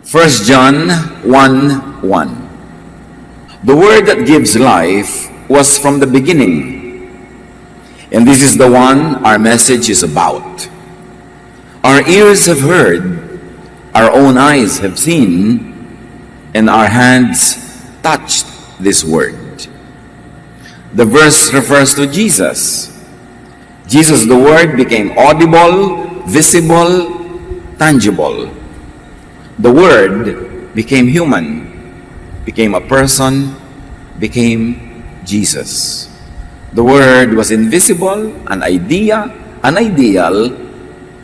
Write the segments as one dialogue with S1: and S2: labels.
S1: 1 John 1:1. The word that gives life was from the beginning, and this is the one our message is about. Our ears have heard, our own eyes have seen, and our hands touched this word. The verse refers to Jesus. Jesus, the Word, became audible, visible, tangible. The Word became human, became a person, became Jesus. The Word was invisible, an idea, an ideal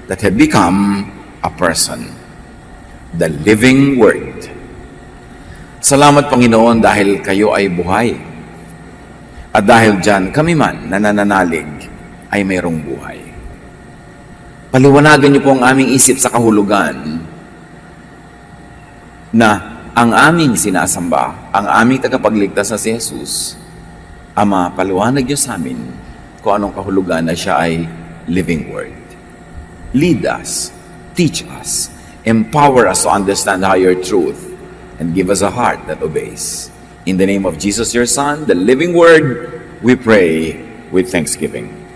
S1: that had become a person. The living Word. Salamat, Panginoon, dahil kayo ay buhay. At dahil dyan, kami man na nananalig ay mayroong buhay. Paliwanagan niyo po ang aming isip sa kahulugan na ang aming sinasamba, ang aming tagapagligtas na si Jesus. Ama, paliwanag niyo sa amin kung anong kahulugan na siya ay living word. Lead us, teach us, empower us to understand higher truth, and give us a heart that obeys. In the name of Jesus, your Son, the living word, we pray with thanksgiving.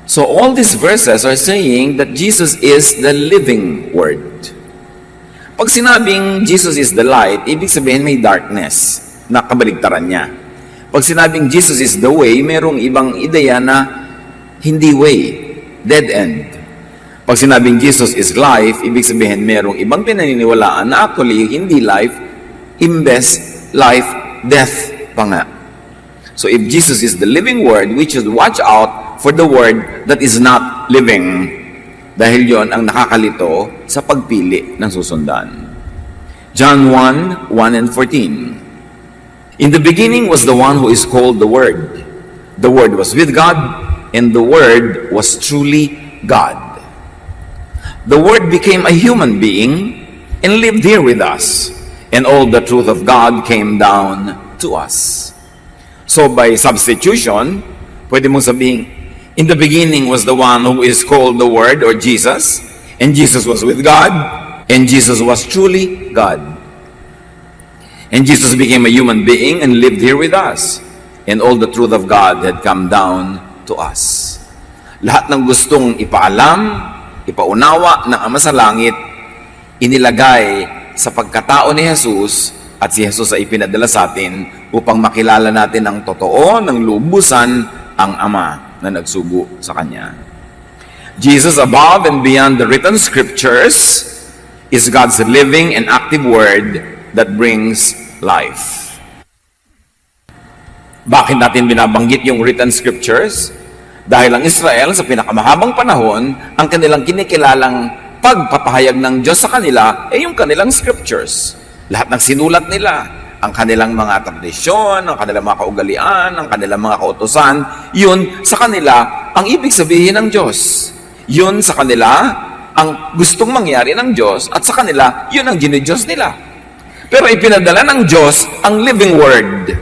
S1: So all these verses are saying that Jesus is the living word. Pag sinabing Jesus is the light, ibig sabihin may darkness na kabaligtaran niya. Pag sinabing Jesus is the way, merong ibang ideya na hindi way, dead end. Pag sinabing Jesus is life, ibig sabihin merong ibang pinaniniwalaan na actually hindi life, imbes life, death pa nga. So if Jesus is the living word, we should watch out for the word that is not living. Dahil yon ang nakakalito sa pagpili ng susundan. John 1:1 and 14. In the beginning was the one who is called the Word. The Word was with God, and the Word was truly God. The Word became a human being and lived here with us, and all the truth of God came down to us. So by substitution, pwede mong sabihin, in the beginning was the one who is called the Word or Jesus, and Jesus was with God, and Jesus was truly God. And Jesus became a human being and lived here with us, and all the truth of God had come down to us. Lahat ng gustong ipaalam, ipaunawa ng Ama sa Langit, inilagay sa pagkatao ni Jesus, at si Jesus ay ipinadala sa atin upang makilala natin ang totoo ng lubusan ang Ama na nagsugo sa Kanya. Jesus, above and beyond the written scriptures, is God's living and active word that brings life. Bakit natin binabanggit yung written scriptures? Dahil ang Israel sa pinakamahabang panahon, ang kanilang kinikilalang pagpapahayag ng Diyos sa kanila ay yung kanilang scriptures. Lahat ng sinulat nila, ang kanilang mga tradisyon, ang kanilang mga kaugalian, ang kanilang mga kautusan, yun sa kanila ang ibig sabihin ng Diyos. Yun sa kanila ang gustong mangyari ng Diyos, at sa kanila, yun ang ginidiyos nila. Pero ipinadala ng Diyos ang living word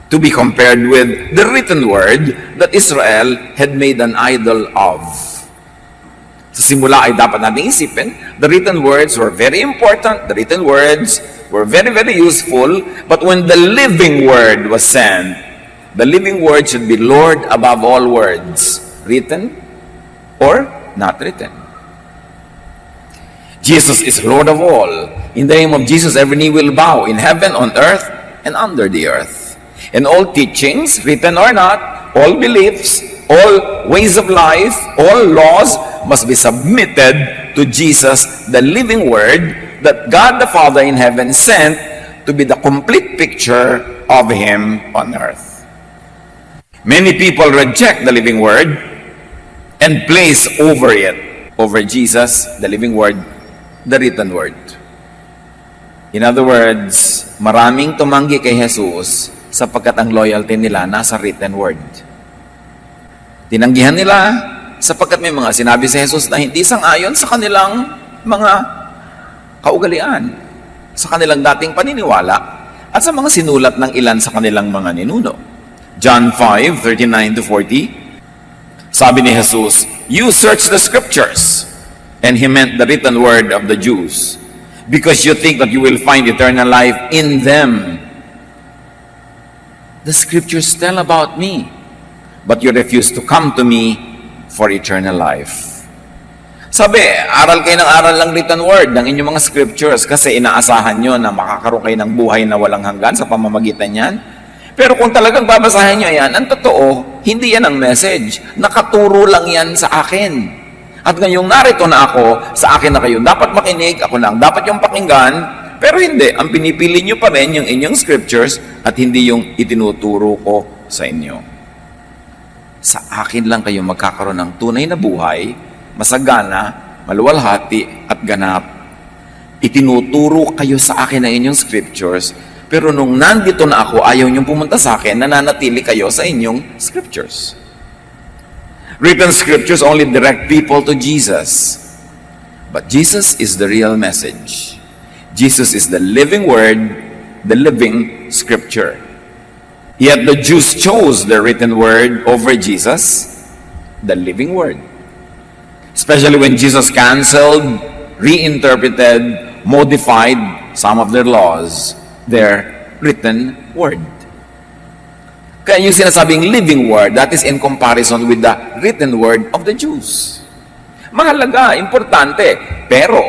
S1: to be compared with the written word that Israel had made an idol of. Sa simula ay dapat nating isipin, the written words were very important, the written words were very, very useful, but when the living word was sent, the living word should be Lord above all words, written or not written. Jesus is Lord of all. In the name of Jesus, every knee will bow in heaven, on earth, and under the earth. And all teachings, written or not, all beliefs, all ways of life, all laws must be submitted to Jesus, the living word that God the Father in heaven sent to be the complete picture of Him on earth. Many people reject the living word and place over it, over Jesus, the living word, the written word. In other words, maraming tumanggi kay Jesus sapagkat ang loyalty nila nasa written word. Tinanggihan nila sapagkat may mga sinabi si Jesus na hindi sang-ayon sa kanilang mga kaugalian, sa kanilang dating paniniwala, at sa mga sinulat ng ilan sa kanilang mga ninuno. John 5:39-40, sabi ni Jesus, "You search the scriptures And he meant the written word of the Jews, because you think that you will find eternal life in them. The scriptures tell about me, but you refuse to come to me for eternal life. Sabi, aral kayo ng aral ng written word ng inyong mga scriptures kasi inaasahan nyo na makakaroon kayo ng buhay na walang hanggan sa pamamagitan yan. Pero kung talagang babasahin nyo yan, ang totoo, hindi yan ang message. Nakaturo lang yan sa akin. At ngayong narito na ako, sa akin na kayo dapat makinig, ako na ang dapat yung pakinggan, pero hindi, ang pinipili nyo pa rin yung inyong scriptures at hindi yung itinuturo ko sa inyo. Sa akin lang kayo magkakaroon ng tunay na buhay, masagana, maluwalhati at ganap. Itinuturo kayo sa akin ng inyong scriptures, pero nung nandito na ako, ayaw niyong pumunta sa akin, nananatili kayo sa inyong scriptures. Written scriptures only direct people to Jesus. But Jesus is the real message. Jesus is the living word, the living scripture. Yet the Jews chose the written word over Jesus, the living word. Especially when Jesus canceled, reinterpreted, modified some of their laws, their written word. Kaya yung sinasabing living word, that is in comparison with the written word of the Jews. Mahalaga, importante. Pero,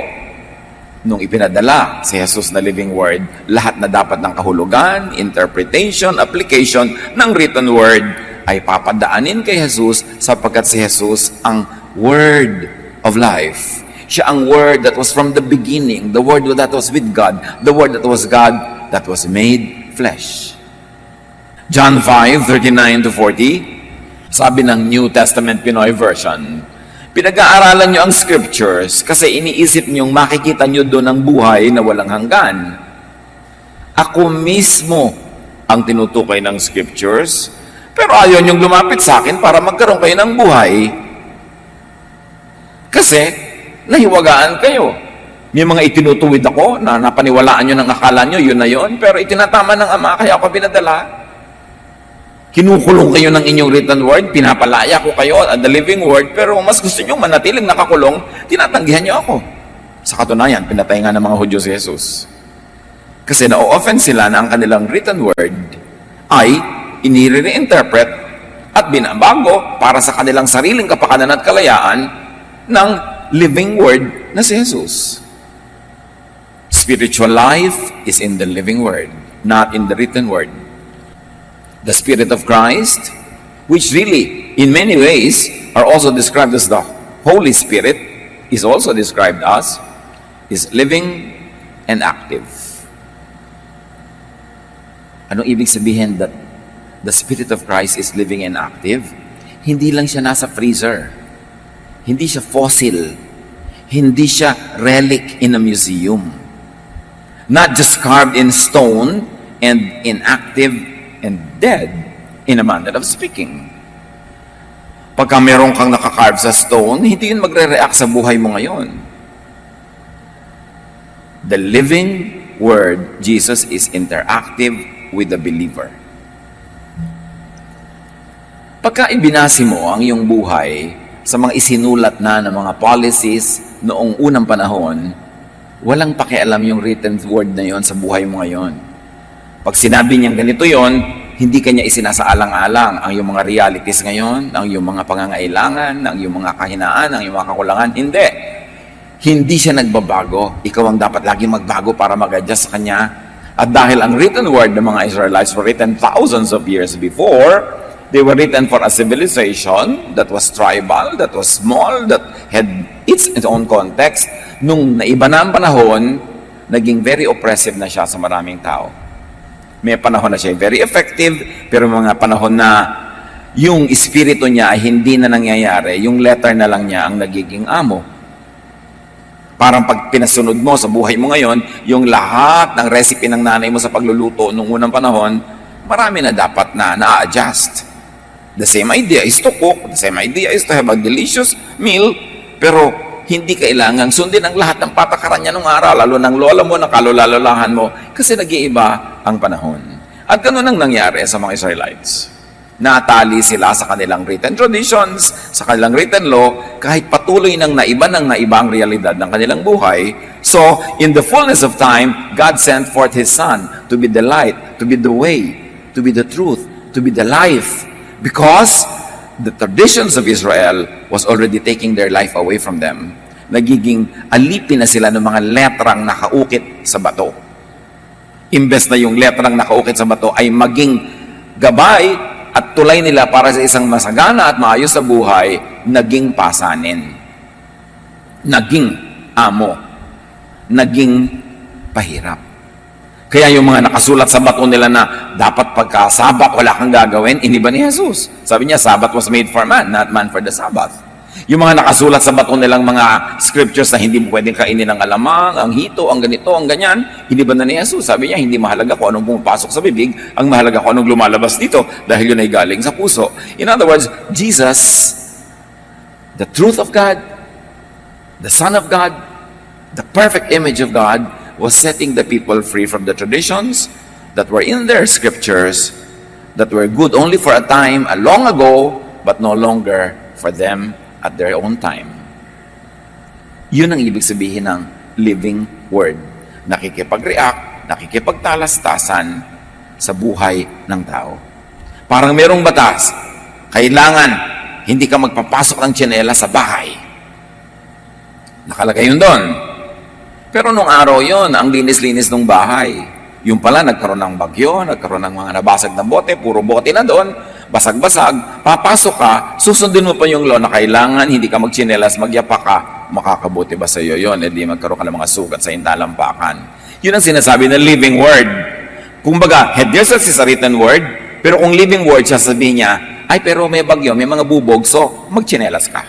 S1: nung ipinadala si Jesus na living word, lahat na dapat ng kahulugan, interpretation, application ng written word ay papadaanin kay Jesus sapagkat si Jesus ang word of life. Siya ang word that was from the beginning, the word that was with God, the word that was God that was made flesh. John 5:39-40, sabi ng New Testament Pinoy version, pinag-aaralan nyo ang scriptures kasi iniisip nyong makikita nyo doon ang buhay na walang hanggan. Ako mismo ang tinutukoy ng scriptures, pero ayaw nyong lumapit sa akin para magkaroon kayo ng buhay. Kasi nahiwagaan kayo. May mga itinutuwid ako na napaniwalaan nyo ng akala nyo, yun na yun, pero itinatama ng Ama, kaya ako pinadala. Kinukulong kayo ng inyong written word, pinapalaya ko kayo at the living word, pero mas gusto nyo manatiling nakakulong, tinatanggihan nyo ako. Sa katunayan, pinatay nga ng mga Hudyo si Jesus. Kasi na-offend sila na ang kanilang written word ay inire-reinterpret at binabago para sa kanilang sariling kapakanan at kalayaan ng living word na si Jesus. Spiritual life is in the living word, not in the written word. The Spirit of Christ, which really, in many ways, are also described as the Holy Spirit, is also described as, is living and active. Anong ibig sabihin that the Spirit of Christ is living and active? Hindi lang siya nasa freezer. Hindi siya fossil. Hindi siya relic in a museum. Not just carved in stone and inactive and dead in a manner of speaking. Pagka meron kang nakakarve sa stone, hindi yun magre-react sa buhay mo ngayon. The living word, Jesus, is interactive with the believer. Pagka ibinasi mo ang iyong buhay sa mga isinulat na ng mga policies noong unang panahon, walang pakialam yung written word na yon sa buhay mo ngayon. Pag sinabi niyang ganito yon, hindi kanya isinasaalang-alang ang iyong mga realities ngayon, ang iyong mga pangangailangan, ang iyong mga kahinaan, ang iyong mga kakulangan. Hindi. Hindi siya nagbabago. Ikaw ang dapat laging magbago para mag-adjust sa kanya. At dahil ang written word ng mga Israelites were written thousands of years before, they were written for a civilization that was tribal, that was small, that had its own context. Nung naiba na ang panahon, naging very oppressive na siya sa maraming tao. May panahon na siya very effective, pero mga panahon na yung espiritu niya ay hindi na nangyayari, yung letter na lang niya ang nagiging amo. Parang pag pinasunod mo sa buhay mo ngayon, yung lahat ng recipe ng nanay mo sa pagluluto nung unang panahon, marami na dapat na na-adjust. The same idea is to cook, the same idea is to have a delicious meal, pero hindi kailangang sundin ang lahat ng patakaran niya nung araw, lalo ng lola mo, ng kalula-lolahan mo, kasi nag-iiba ang panahon. At ganun ang nangyari sa mga Israelites. Natali sila sa kanilang written traditions, sa kanilang written law, kahit patuloy ng naiba ang realidad ng kanilang buhay. So, in the fullness of time, God sent forth His Son to be the light, to be the way, to be the truth, to be the life. Because the traditions of Israel was already taking their life away from them. Nagiging alipin na sila ng mga letrang nakaukit sa bato. Imbes na yung letrang nakaukit sa bato ay maging gabay at tulay nila para sa isang masagana at maayos sa buhay, naging pasanin. Naging amo. Naging pahirap. Kaya yung mga nakasulat sa bato nila na dapat pagka Sabat wala kang gagawin, iniba ni Jesus. Sabi niya, Sabat was made for man, not man for the Sabbath. Yung mga nakasulat sa bato nilang mga scriptures na hindi mo pwedeng kainin ang alamang, ang hito, ang ganito, ang ganyan, iniba na ni Jesus. Sabi niya, hindi mahalaga kung anong pumapasok sa bibig, ang mahalaga kung anong lumalabas dito dahil yun ay galing sa puso. In other words, Jesus, the truth of God, the Son of God, the perfect image of God, was setting the people free from the traditions that were in their scriptures, that were good only for a time, a long ago, but no longer for them at their own time. Yun ang ibig sabihin ng living word. Nakikipag-react, nakikipagtalastasan sa buhay ng tao. Parang merong batas, kailangan hindi ka magpapasok ng tsinela sa bahay. Nakalagay yun doon. Pero nung araw yun, ang linis-linis ng bahay. Yung pala, nagkaroon ng bagyo, nagkaroon ng mga nabasag na bote, puro bote na doon, basag-basag, papasok ka, susundin mo pa yung law na kailangan, hindi ka magtsinelas, magyapa ka, makakabuti ba sa iyo yun? Hindi magkaroon ka ng mga sugat sa intalampakan. Yun ang sinasabi ng living word. Kumbaga, headyourself is a written word, pero kung living word, sasabihin niya, ay pero may bagyo, may mga bubog, so magtsinelas ka.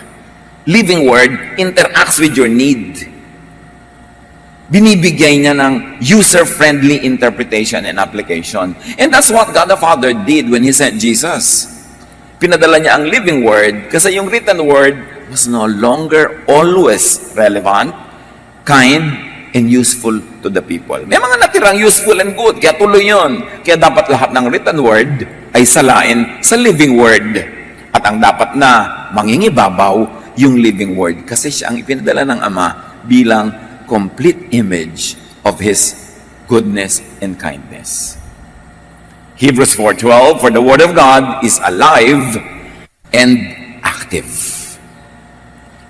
S1: Living word interacts with your need. Binibigay niya ng user-friendly interpretation and application. And that's what God the Father did when He sent Jesus. Pinadala niya ang living word kasi yung written word was no longer always relevant, kind, and useful to the people. May mga natirang useful and good, kaya tuloy yun. Kaya dapat lahat ng written word ay salain sa living word. At ang dapat na mangingibabaw yung living word kasi siya ang ipinadala ng Ama bilang complete image of His goodness and kindness. Hebrews 4:12, for the Word of God is alive and active.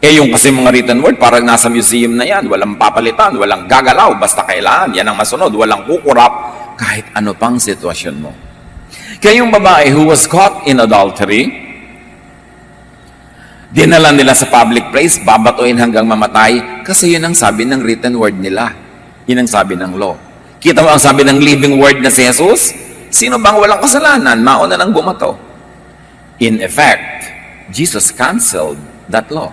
S1: Yung kasi mga written word, parang nasa museum na yan, walang papalitan, walang gagalaw, basta kailangan, yan ang masunod, walang kukurap, kahit ano pang sitwasyon mo. Kaya yung babae who was caught in adultery, dinala nila sa public place, babatuin hanggang mamatay, kasi yun ang sabi ng written word nila. Yun ang sabi ng law. Kita mo ang sabi ng living word na si Jesus? Sino bang walang kasalanan? Mauna nang bumato. In effect, Jesus canceled that law.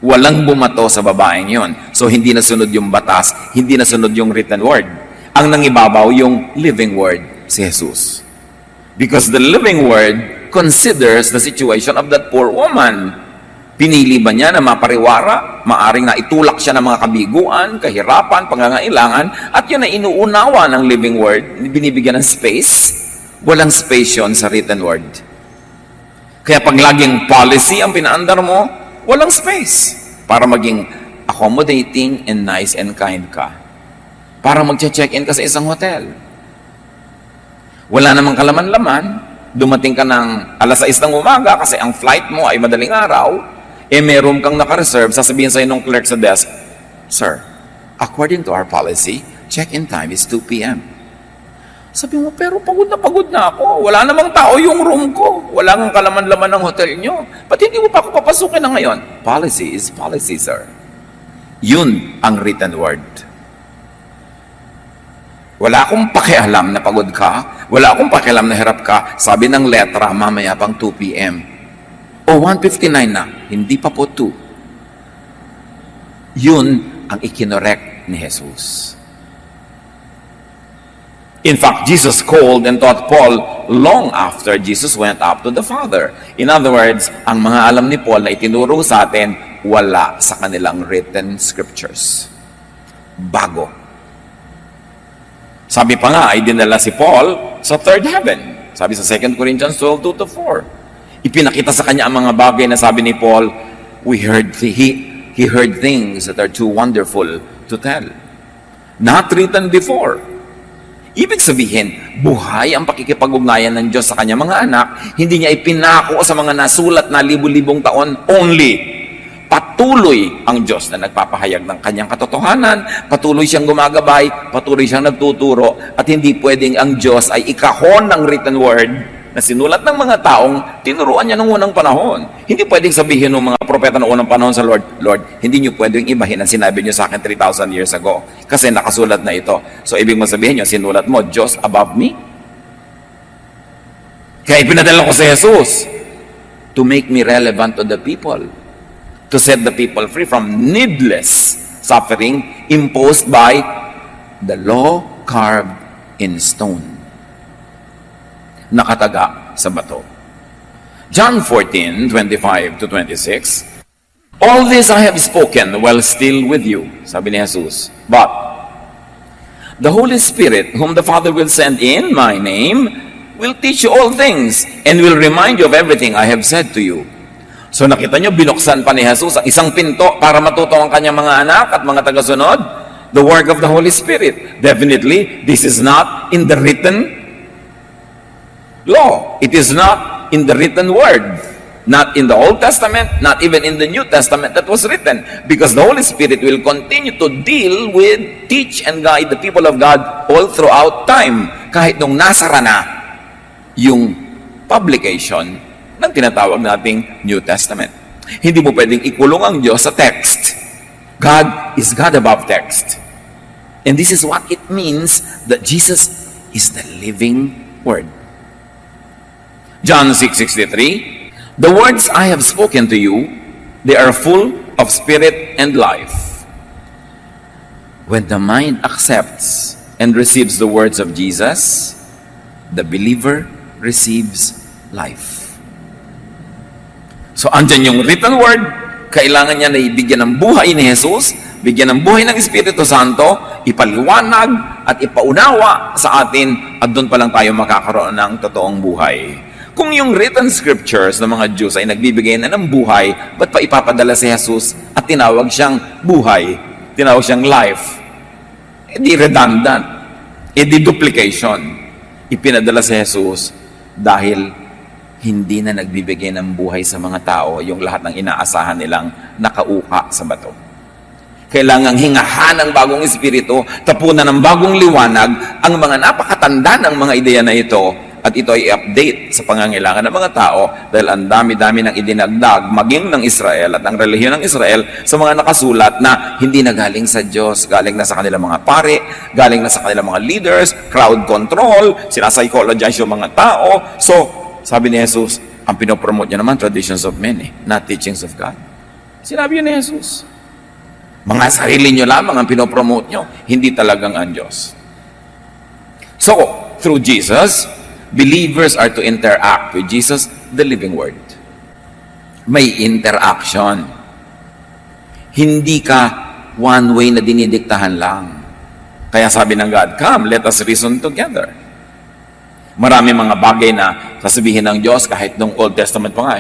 S1: Walang bumato sa babaeng yon. So hindi nasunod yung batas, hindi nasunod yung written word. Ang nangibabaw yung living word, si Jesus. Because the living word considers the situation of that poor woman. Pinili ba niya na mapariwara? Maaring na itulak siya ng mga kabiguan, kahirapan, pangangailangan, at yun ay inuunawa ng living word, binibigyan ng space. Walang space yun sa written word. Kaya pag laging policy ang pinaandar mo, walang space para maging accommodating and nice and kind ka. Para magche-check-in ka sa isang hotel. Wala namang kalaman-laman, dumating ka ng alas 6 ng umaga kasi ang flight mo ay madaling araw, may room kang naka-reserve, sasabihin sa'yo ng clerk sa desk, Sir, according to our policy, check-in time is 2 p.m. Sabi mo, pero pagod na ako. Wala namang tao yung room ko. Wala nang kalaman-laman ng hotel nyo. Ba't hindi mo pa ako papasukin na ngayon? Policy is policy, sir. Yun ang written word. Wala akong pakialam na pagod ka. Wala akong pakialam na hirap ka. Sabi ng letra, mamaya pang 2 p.m. O 1:59 na. Hindi pa po 2. Yun ang ikinorek ni Jesus. In fact, Jesus called and taught Paul long after Jesus went up to the Father. In other words, ang mga alam ni Paul na itinuro sa atin, wala sa kanilang written scriptures. Bago. Sabi pa nga, ay dinala si Paul sa third heaven. Sabi sa 2 Corinthians 12:2-4. Ipinakita sa kanya ang mga bagay na sabi ni Paul, he heard things that are too wonderful to tell. Not written before. Ibig sabihin, buhay ang pakikipag-ugnayan ng Diyos sa kanyang mga anak, hindi niya ipinako sa mga nasulat na libu-libong taon only. Patuloy ang Diyos na nagpapahayag ng kanyang katotohanan, patuloy siyang gumagabay, patuloy siyang nagtuturo, at hindi pwedeng ang Diyos ay ikahon ng written word na sinulat ng mga taong tinuruan niya noong unang panahon. Hindi pwedeng sabihin ng mga propeta noong unang panahon sa Lord, hindi niyo pwedeng ibahin ang sinabi niyo sa akin 3,000 years ago kasi nakasulat na ito. So ibig mo sabihin niyo, sinulat mo, Diyos above me? Kaya ipinadala ko si Jesus to make me relevant to the people, to set the people free from needless suffering imposed by the law carved in stone, nakataga sa bato. John 14:25-26, all this I have spoken while still with you, sabi ni Jesus. But the Holy Spirit, whom the Father will send in my name, will teach you all things and will remind you of everything I have said to you. So nakita nyo, binuksan pa ni Jesus ang isang pinto para matuto ang kanyang mga anak at mga tagasunod. The work of the Holy Spirit. Definitely, this is not in the written law. It is not in the written word. Not in the Old Testament, not even in the New Testament that was written. Because the Holy Spirit will continue to deal with, teach, and guide the people of God all throughout time. Kahit nung nasara na yung publication ng tinatawag nating New Testament. Hindi mo pwedeng ikulong ang Diyos sa text. God is God above text. And this is what it means that Jesus is the living Word. John 6:63, the words I have spoken to you, they are full of spirit and life. When the mind accepts and receives the words of Jesus, the believer receives life. So, andyan yung written word, kailangan niya na ibigyan ng buhay ni Jesus, bigyan ng buhay ng Espiritu Santo, ipaliwanag at ipaunawa sa atin, at doon pa lang tayo makakaroon ng totoong buhay. Kung yung written scriptures ng mga Jews ay nagbibigay na ng buhay, ba't pa ipapadala si Jesus at tinawag siyang buhay, tinawag siyang life? E di redundant, e di duplication. Ipinadala si Jesus dahil hindi na nagbibigay ng buhay sa mga tao yung lahat ng inaasahan nilang nakauka sa bato. Kailangang hingahan ng bagong espiritu, tapunan ng bagong liwanag ang mga napakatanda ng mga ideya na ito, at ito ay i-update sa pangangailangan ng mga tao dahil ang dami-dami ng idinagdag maging ng Israel at ang relihiyon ng Israel sa mga nakasulat na hindi na galing sa Diyos, galing na sa kanilang mga pare, galing na sa kanilang mga leaders, crowd control, sinapsychologize yung mga tao. So, sabi ni Jesus, ang pinopromote niya naman, traditions of men, not teachings of God. Sinabi yun ni Jesus. Mga sarili niyo lamang ang pinopromote niyo, hindi talagang ang Diyos. So, through Jesus, believers are to interact with Jesus, the living Word. May interaction. Hindi ka one way na dinidiktahan lang. Kaya sabi ng God, come, let us reason together. Marami mga bagay na sasabihin ng Diyos kahit nung Old Testament pa nga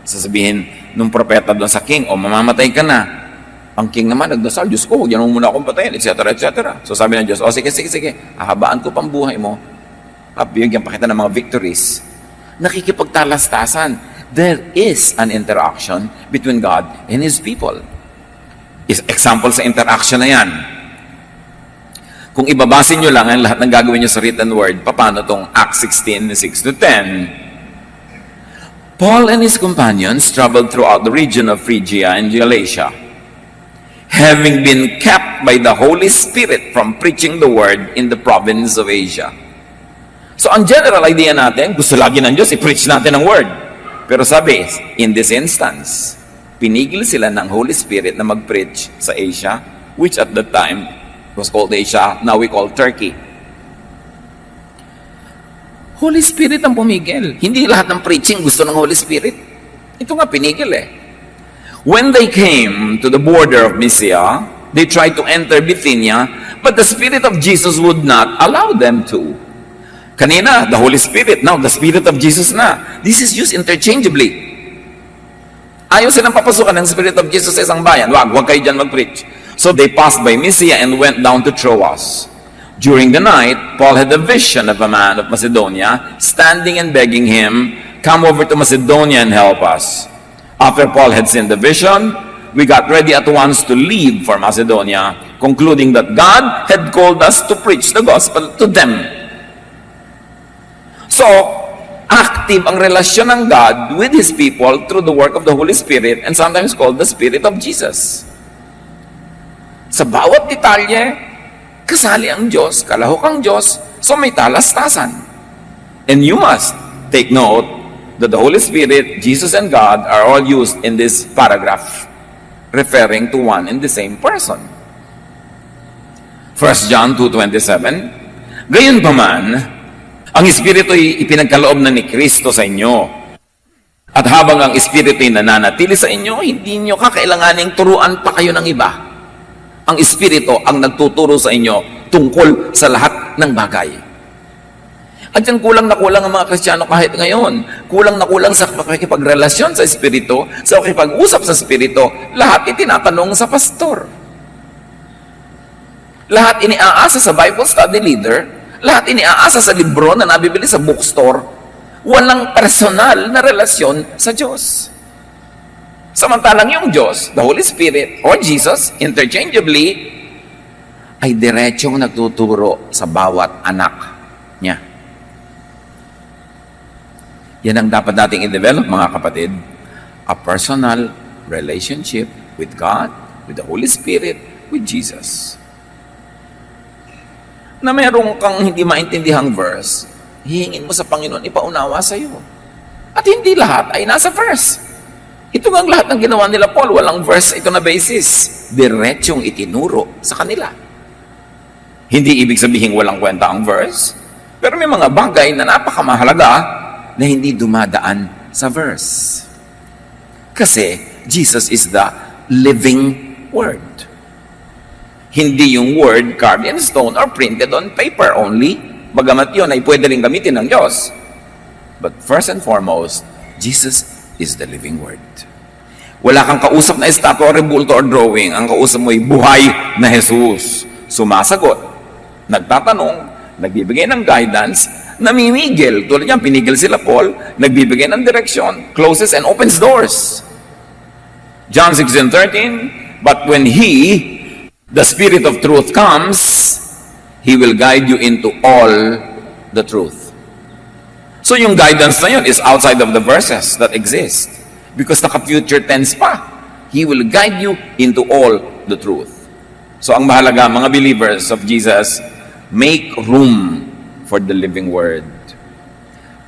S1: sasabihin nung propeta doon sa king, mamamatay ka na. Ang king naman nagdasal, Diyos ko, huwag yan mo muna akong patayin, etc. etc. So sabi ng Diyos, sige, hahabaan ko pang buhay mo. Bigyan pa kita ng mga victories. Nakikipagtalastasan. There is an interaction between God and His people. Example sa interaction na yan. Kung ibabasin nyo lang ang lahat ng gagawin nyo sa written word, paano itong Acts 16, 6-10? Paul and his companions traveled throughout the region of Phrygia and Galatia, having been kept by the Holy Spirit from preaching the word in the province of Asia. So, ang general idea natin, gusto lagi ng Diyos, i-preach natin ang word. Pero sabi, in this instance, pinigil sila ng Holy Spirit na mag-preach sa Asia, which at that time was called Asia, now we call Turkey. Holy Spirit ang pumigil. Hindi lahat ng preaching gusto ng Holy Spirit. Ito nga, pinigil When they came to the border of Mysia, they tried to enter Bithynia, but the Spirit of Jesus would not allow them to. Kanina, the Holy Spirit. Now, the Spirit of Jesus na. This is used interchangeably. Ayaw silang papasukan ng Spirit of Jesus sa isang bayan. Wag kayo dyan mag-preach. So they passed by Mysia and went down to Troas. During the night, Paul had a vision of a man of Macedonia, standing and begging him, "Come over to Macedonia and help us." After Paul had seen the vision, we got ready at once to leave for Macedonia, concluding that God had called us to preach the gospel to them. So, active ang relasyon ng God with His people through the work of the Holy Spirit and sometimes called the Spirit of Jesus. Sa bawat detalye, kasali ang Diyos, kalahok ang Diyos, so may talastasan. And you must take note that the Holy Spirit, Jesus, and God are all used in this paragraph, referring to one and the same person. 1 John 2:27, Gayunpaman, ang Espiritu ay ipinagkaloob na ni Kristo sa inyo. At habang ang Espiritu ay nananatili sa inyo, hindi nyo kakailanganing turuan pa kayo ng iba. Ang Espiritu ang nagtuturo sa inyo tungkol sa lahat ng bagay. At yan kulang na kulang ang mga Kristiyano kahit ngayon. Kulang na kulang sa pakikipagrelasyon sa Espiritu, sa pakikipag-usap sa Espiritu, lahat itinatanong sa pastor. Lahat iniaasa sa Bible study leader, lahat iniaasa sa libro na nabibili sa bookstore, walang personal na relasyon sa Diyos. Samantalang yung Diyos, the Holy Spirit, or Jesus, interchangeably, ay diretsong nagtuturo sa bawat anak niya. Yan ang dapat nating i-develop, mga kapatid. A personal relationship with God, with the Holy Spirit, with Jesus. Na merong kang hindi maintindihang verse, hihingin mo sa Panginoon, ipaunawa sa iyo. At hindi lahat ay nasa verse. Ito ang lahat ng ginawa nila Paul, walang verse ito na basis. Diretsyong itinuro sa kanila. Hindi ibig sabihin walang kwenta ang verse, pero may mga bagay na napakamahalaga na hindi dumadaan sa verse. Kasi Jesus is the living Word. Hindi yung word carved in stone or printed on paper only. Bagamat yun ay pwede rin gamitin ng Diyos. But first and foremost, Jesus is the living Word. Wala kang kausap na estatwa or rebulto or drawing. Ang kausap mo ay buhay na Jesus. Sumasagot, nagtatanong, nagbibigay ng guidance, namimigil. Tulad yan, pinigil sila Paul, nagbibigay ng direksyon, closes and opens doors. John 16:13, but when He, the Spirit of truth comes, He will guide you into all the truth. So yung guidance na yun is outside of the verses that exist. Because naka-future tense pa. He will guide you into all the truth. So ang mahalaga, mga believers of Jesus, make room for the living Word.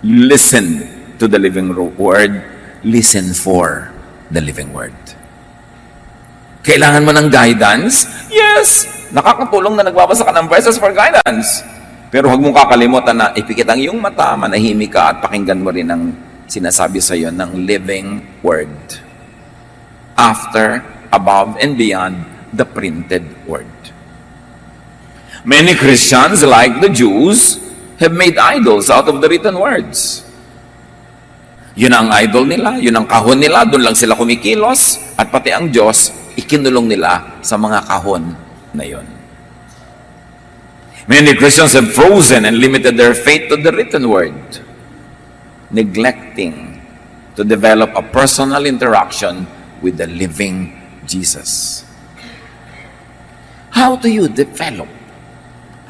S1: Listen to the living Word. Listen for the living Word. Kailangan mo ng guidance? Yes! Nakakatulong na nagbabasa ka ng verses for guidance. Pero huwag mong kakalimutan na ipikit ang iyong mata, manahimik ka at pakinggan mo rin ang sinasabi sa iyo ng living Word. After, above, and beyond the printed Word. Many Christians, like the Jews, have made idols out of the written words. Yun ang idol nila, yun ang kahon nila, doon lang sila kumikilos, at pati ang Diyos, ikinulong nila sa mga kahon na yun. Many Christians have frozen and limited their faith to the written word, neglecting to develop a personal interaction with the living Jesus. How do you develop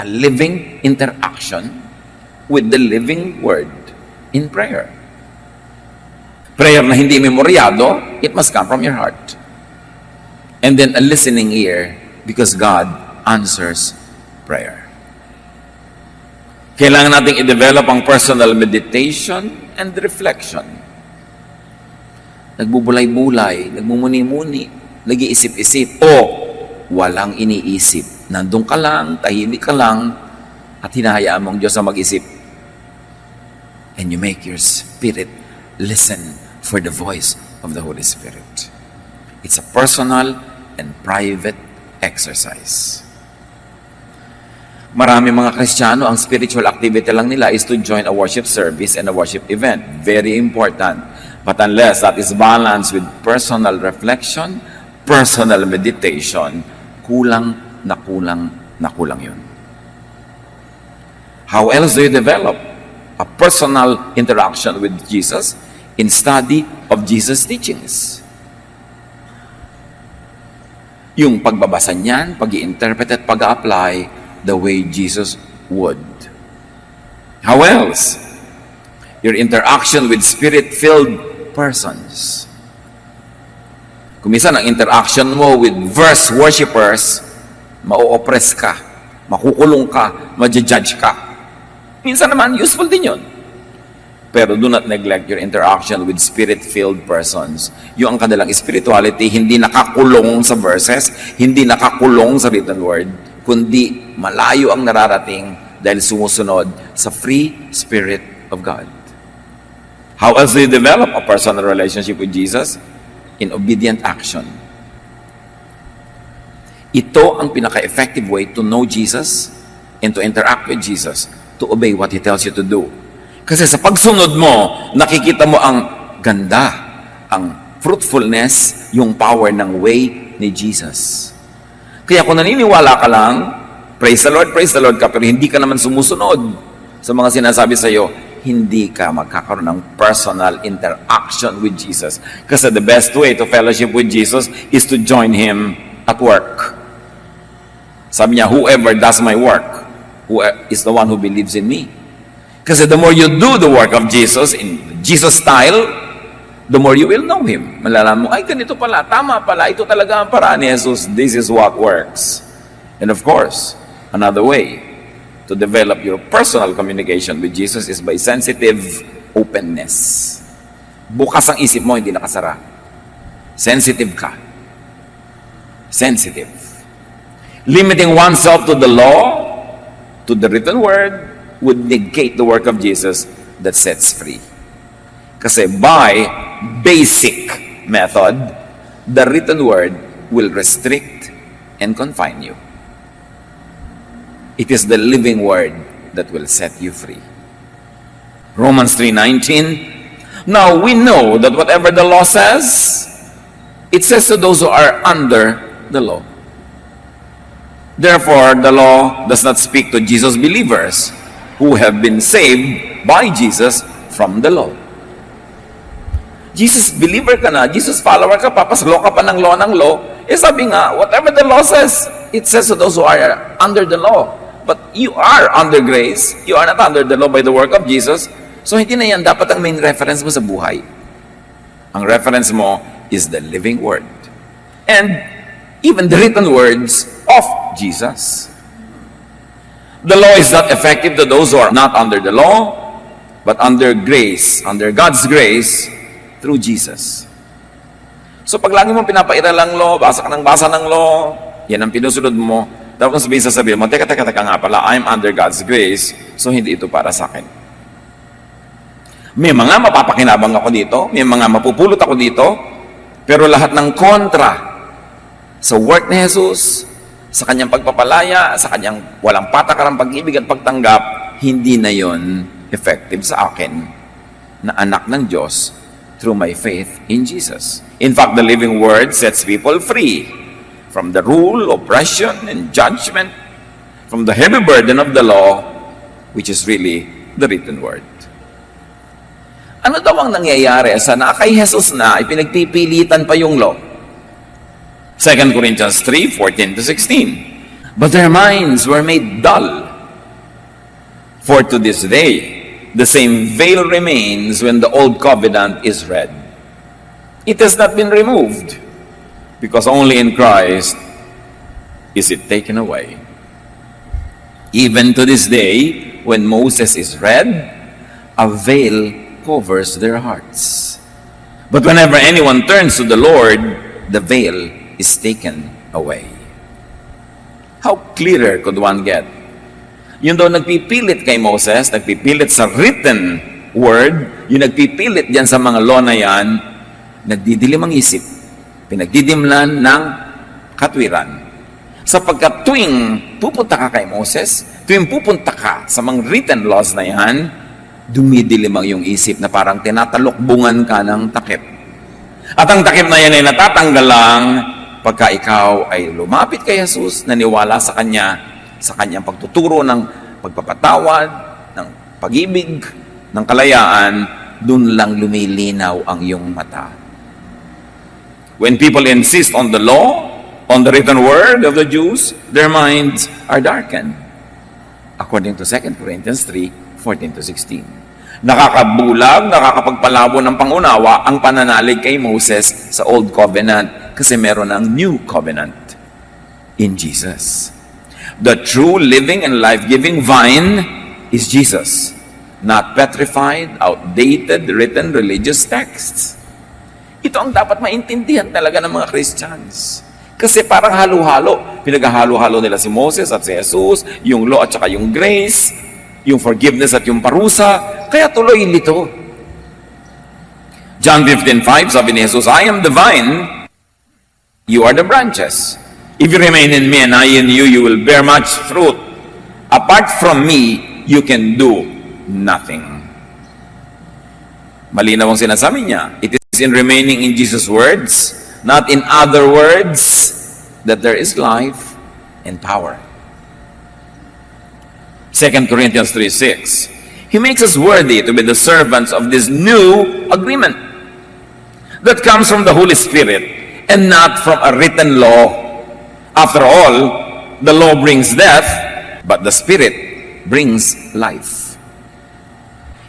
S1: a living interaction with the living word in prayer? Prayer na hindi memoryado, it must come from your heart. And then a listening ear, because God answers prayer. Kailangan nating i-develop ang personal meditation and reflection. Nagbubulay-bulay, nagmumuni-muni, nag-iisip-isip, o walang iniisip. Nandun ka lang, tahimik ka lang, at hinahayaan mong Diyos ang mag-isip. And you make your spirit listen for the voice of the Holy Spirit. It's a personal and private exercise. Marami mga Kristiyano, ang spiritual activity lang nila is to join a worship service and a worship event. Very important. But unless that is balanced with personal reflection, personal meditation, kulang na kulang yun. How else do you develop a personal interaction with Jesus? In study of Jesus' teachings. Yung pagbabasa niyan, pag-i-interpret at pag-a-apply the way Jesus would. How else? Your interaction with Spirit-filled persons. Kung minsan ang interaction mo with verse worshipers, ma-oppress ka, makukulong ka, ma-judge ka. Minsan naman, useful din yun. Pero do not neglect your interaction with Spirit-filled persons. Yung ang kanilang spirituality, hindi nakakulong sa verses, hindi nakakulong sa written word, kundi malayo ang nararating dahil sumusunod sa free Spirit of God. How else do you develop a personal relationship with Jesus? In obedient action. Ito ang pinaka-effective way to know Jesus and to interact with Jesus, to obey what He tells you to do. Kasi sa pagsunod mo, nakikita mo ang ganda, ang fruitfulness, yung power ng way ni Jesus. Kaya kung naniniwala ka lang, praise the Lord ka, pero hindi ka naman sumusunod sa mga sinasabi sa iyo, hindi ka magkakaroon ng personal interaction with Jesus. Kasi the best way to fellowship with Jesus is to join Him at work. Sabi niya, whoever does my work, who is the one who believes in me. Kasi the more you do the work of Jesus in Jesus style, the more you will know Him. Malalaman mo, ay ganito pala, tama pala, ito talaga ang paraan ni Jesus. This is what works. And of course, another way to develop your personal communication with Jesus is by sensitive openness. Bukas ang isip mo, hindi nakasara. Sensitive ka. Sensitive. Limiting oneself to the law, to the written word, would negate the work of Jesus that sets free. Kasi by basic method, the written word will restrict and confine you. It is the living word that will set you free. Romans 3:19. Now we know that whatever the law says, it says to those who are under the law. Therefore, the law does not speak to Jesus believers who have been saved by Jesus from the law. Jesus believer ka na, Jesus follower ka, papaslo ka pa ng law. Eh sabi nga, whatever the law says, it says to those who are under the law. But you are under grace, you are not under the law by the work of Jesus. So hindi na yan dapat ang main reference mo sa buhay. Ang reference mo is the living word. And even the written words of Jesus. The law is not effective to those who are not under the law, but under grace, under God's grace, through Jesus. So pag lagi mo pinapairal ang law, basa ka ng basa ng law, yan ang pinusunod mo, tapos sabihin mo, teka nga pala, I'm under God's grace, so hindi ito para sa akin. May mga mapapakinabang ako dito, may mga mapupulot ako dito, pero lahat ng kontra sa work ni Jesus, sa kanyang pagpapalaya, sa kanyang walang patakarang pag-ibig at pagtanggap, hindi na yon effective sa akin na anak ng Diyos through my faith in Jesus. In fact, the living word sets people free from the rule, oppression, and judgment, from the heavy burden of the law, which is really the written word. Ano daw ang nangyayari sa na kay Jesus na ipinagpipilitan pa yung law? 2 Corinthians 3:14-16. But their minds were made dull. For to this day, the same veil remains when the old covenant is read. It has not been removed, because only in Christ is it taken away. Even to this day, when Moses is read, a veil covers their hearts. But whenever anyone turns to the Lord, the veil is taken away. How clearer could one get? Yun daw nagpipilit kay Moses, nagpipilit sa written word, yung nagpipilit diyan sa mga law na yan, nagdidilim ang isip, pinagdidimlan ng katwiran. Sapagkat tuwing pupunta ka kay Moses, tuwing pupunta ka sa mga written laws na yan, dumidilim ang iyong isip na parang tinatalokbungan ka ng takip. At ang takip na yan ay natatanggal lang pagka ikaw ay lumapit kay Jesus, naniwala sa Kanya, sa Kanyang pagtuturo ng pagpapatawad, ng pag-ibig, ng kalayaan, dun lang lumilinaw ang iyong mata. When people insist on the law, on the written word of the Jews, their minds are darkened. According to 2 Corinthians 3:14-16. Nakakabulag, nakakapagpalabo ng pangunawa ang pananalig kay Moses sa Old Covenant kasi meron ng New Covenant in Jesus. The true living and life-giving vine is Jesus, not petrified, outdated, written religious texts. Ito ang dapat maintindihan talaga ng mga Christians. Kasi parang halo-halo. Pinaghahalo-halo nila si Moses at si Jesus, yung law at saka yung grace, yung forgiveness at yung parusa, kaya tuloy lito. John 15:5, sabi ni Jesus, I am the vine, you are the branches. If you remain in me and I in you, you will bear much fruit. Apart from me, you can do nothing. Malinaw ang sinasabi niya. It is in remaining in Jesus' words, not in other words, that there is life and power. 2 Corinthians 3:6. He makes us worthy to be the servants of this new agreement that comes from the Holy Spirit and not from a written law. After all, the law brings death, but the Spirit brings life.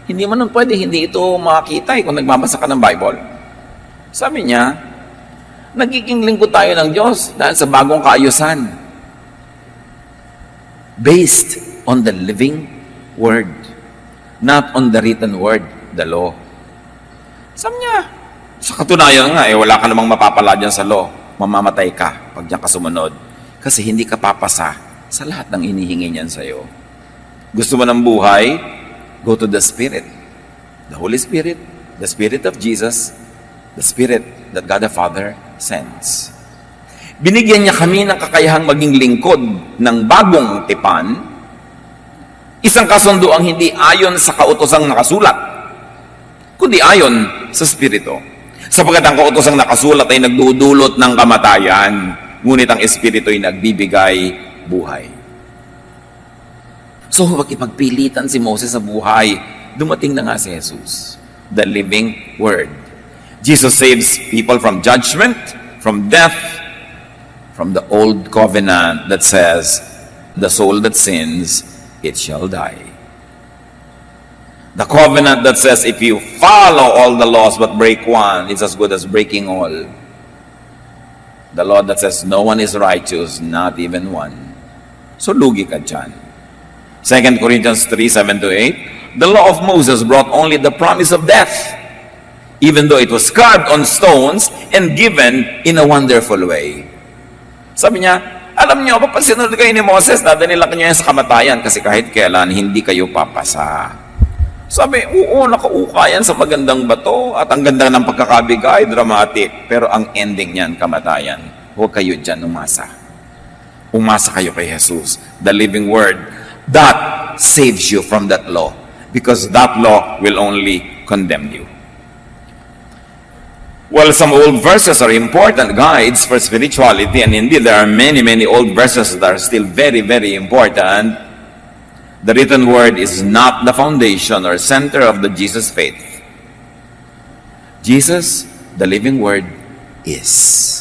S1: Hindi man pwede, hindi ito makakita kung nagbabasa ka ng Bible. Sabi niya, nagiging lingkod tayo ng Diyos dahil sa bagong kaayusan. Based on the living word, not on the written word, the law. Sabi niya, sa katunayan nga, wala ka namang mapapala dyan sa law. Mamamatay ka pag diyan ka sumunod. Kasi hindi ka papasa sa lahat ng inihingi niyan sa'yo. Gusto mo ng buhay? Go to the Spirit. The Holy Spirit, the Spirit of Jesus, the Spirit that God the Father sends. Binigyan niya kami ng kakayahang maging lingkod ng bagong tipan, isang kasunduang hindi ayon sa kautosang nakasulat, kundi ayon sa Espiritu. Sapagkat ang kautosang nakasulat ay nagdudulot ng kamatayan, ngunit ang Espiritu ay nagbibigay buhay. So, huwag ipagpilitan si Moses sa buhay. Dumating na nga si Jesus, the living Word. Jesus saves people from judgment, from death, from the old covenant that says, the soul that sins, it shall die. The covenant that says, if you follow all the laws but break one, it's as good as breaking all. The law that says, no one is righteous, not even one. So lugi ka dyan. 2 Corinthians 3:7-8, the law of Moses brought only the promise of death, even though it was carved on stones and given in a wonderful way. Sabi niya, alam niyo, pag sinunod kayo ni Moses, dadanilan niya sa kamatayan kasi kahit kailan hindi kayo papasa. Sabi, oo, nakauka yan sa magandang bato at ang ganda ng pagkakabigay, dramatic. Pero ang ending niyan, kamatayan. Huwag kayo dyan umasa. Umasa kayo kay Jesus, the living Word. That saves you from that law because that law will only condemn you. Well, some old verses are important guides for spirituality, and indeed there are many, many old verses that are still very, very important. The written word is not the foundation or center of the Jesus faith. Jesus, the living word, is.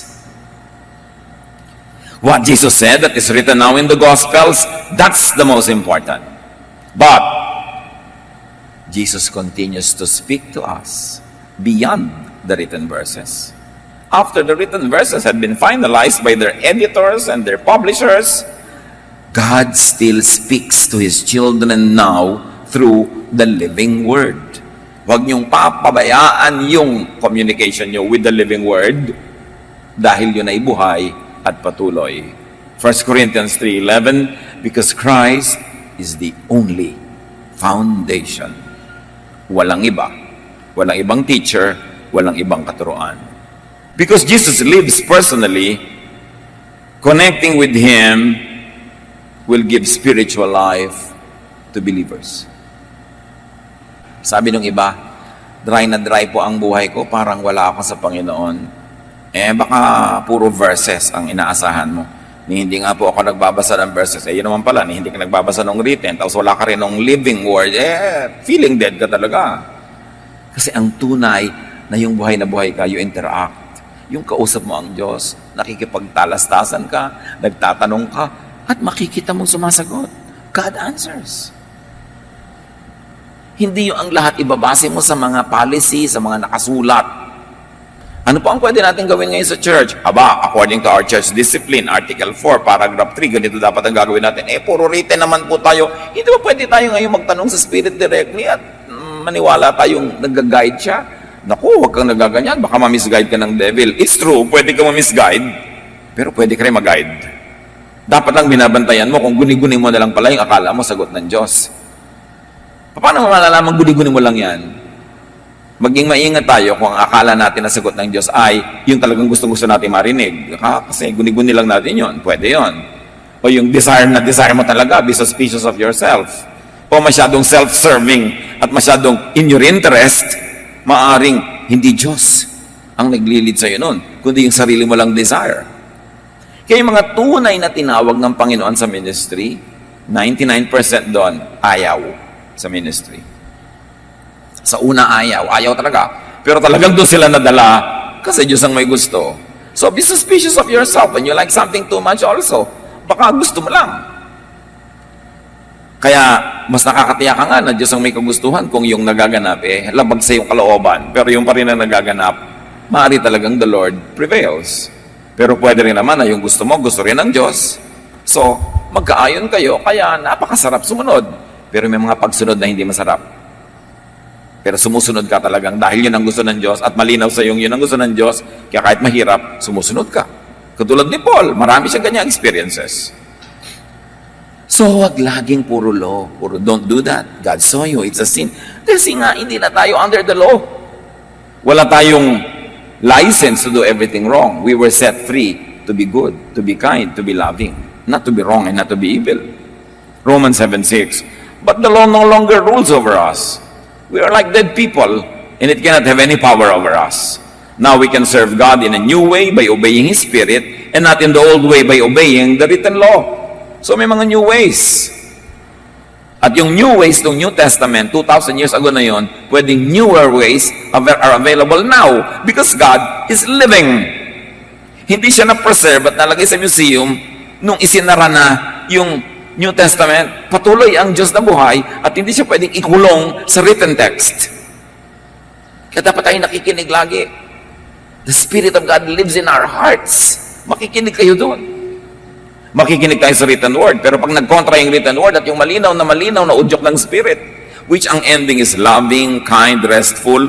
S1: What Jesus said that is written now in the Gospels, that's the most important. But Jesus continues to speak to us beyond the written verses. After the written verses had been finalized by their editors and their publishers, God still speaks to His children now through the living Word. Huwag niyong papabayaan yung communication niyo with the living Word dahil yun ay buhay at patuloy. 1 Corinthians 3:11, because Christ is the only foundation. Walang iba. Walang ibang teacher, walang ibang katuruan. Because Jesus lives personally, Connecting with Him will give spiritual life to believers. Sabi nung iba, dry na dry po ang buhay ko, parang wala ako sa Panginoon. Baka puro verses ang inaasahan mo. Hindi nga po ako nagbabasa ng verses. Yun naman pala, hindi ka nagbabasa ng written, tapos wala ka rin ng living word. Feeling dead ka talaga. Kasi ang tunay na yung buhay na buhay ka, you interact. Yung kausap mo ang Diyos, nakikipagtalastasan ka, nagtatanong ka, at makikita mong sumasagot. God answers. Hindi yung ang lahat ibabase mo sa mga policy, sa mga nakasulat. Ano po ang pwede natin gawin ngayon sa church? According to our church discipline, Article 4, Paragraph 3, ganito dapat ang gagawin natin. Puro written naman po tayo. Hindi ba pwede tayo ngayon magtanong sa Spirit directly at maniwala tayong nag-guide siya? Naku, huwag kang nagaganyan. Baka ma-misguide ka ng devil. It's true, pwede ka ma-misguide, pero pwede ka rin mag-guide. Dapat lang binabantayan mo kung guni-guni mo na lang pala yung akala mo sagot ng Diyos. Paano mo malalaman guni-guni mo lang yan? Maging maingat tayo kung ang akala natin na sagot ng Diyos ay yung talagang gusto-gusto natin marinig. Kasi guni-guni lang natin yon, pwede yon. O yung desire na desire mo talaga, be suspicious of yourself. O masyadong self-serving at masyadong in your interest, maaring hindi Diyos ang naglilid sa'yo nun, kundi yung sarili mo lang desire. Kaya yung mga tunay na tinawag ng Panginoon sa ministry, 99% doon, ayaw sa ministry. Sa una, ayaw talaga. Pero talagang doon sila nadala kasi Diyos ang may gusto. So be suspicious of yourself when you like something too much also. Baka gusto mo lang. Kaya mas nakakatiyak ka nga na Diyos ang may kagustuhan kung yung nagaganap labag sa yung kalooban. Pero yung pa rin na nagaganap, maaari talagang the Lord prevails. Pero pwede rin naman na yung gusto mo, gusto rin ng Diyos. So, magkaayon kayo, kaya napakasarap sumunod. Pero may mga pagsunod na hindi masarap. Pero sumusunod ka talagang dahil yun ang gusto ng Diyos at malinaw sa yung yun ang gusto ng Diyos, kaya kahit mahirap, sumusunod ka. Katulad ni Paul, marami siyang ganyang experiences. So, wag laging puro law. Puro don't do that. God saw you. It's a sin. Kasi nga, hindi na tayo under the law. Wala tayong license to do everything wrong. We were set free to be good, to be kind, to be loving, not to be wrong and not to be evil. Romans 7:6. But the law no longer rules over us. We are like dead people, and it cannot have any power over us. Now we can serve God in a new way by obeying His Spirit, and not in the old way by obeying the written law. So may mga new ways. At yung new ways ng New Testament, 2,000 years ago na yon, pwedeng newer ways are available now because God is living. Hindi siya na-preserve at nalagay sa museum nung isinara na yung New Testament. Patuloy ang Diyos na buhay at hindi siya pwedeng ikulong sa written text. Kaya dapat tayo nakikinig lagi. The Spirit of God lives in our hearts. Makikinig kayo doon. Makikinig tayo sa written word. Pero pag nagkontra yung written word at yung malinaw na udyok ng Spirit, which ang ending is loving, kind, restful,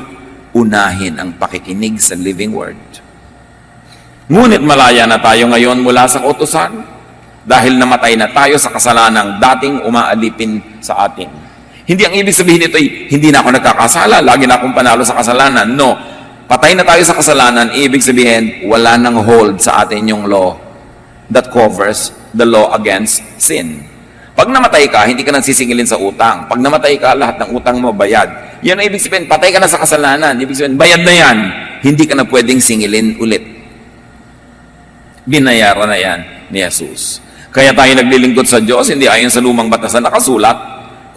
S1: unahin ang pakikinig sa living word. Ngunit malaya na tayo ngayon mula sa kautusan dahil namatay na tayo sa kasalanang dating umaalipin sa atin. Hindi ang ibig sabihin nito ay hindi na ako nagkakasala, lagi na akong panalo sa kasalanan. No, patay na tayo sa kasalanan, ibig sabihin wala nang hold sa atin yung law that covers the law against sin. Pag namatay ka, hindi ka nagsisingilin sa utang. Pag namatay ka, lahat ng utang mo bayad. Yan ang ibig sabihin, patay ka na sa kasalanan. Ibig sabihin, bayad na yan. Hindi ka na pwedeng singilin ulit. Binayaran na yan ni Jesus. Kaya tayo naglilingkod sa Diyos, hindi ayon sa lumang batas na nakasulat,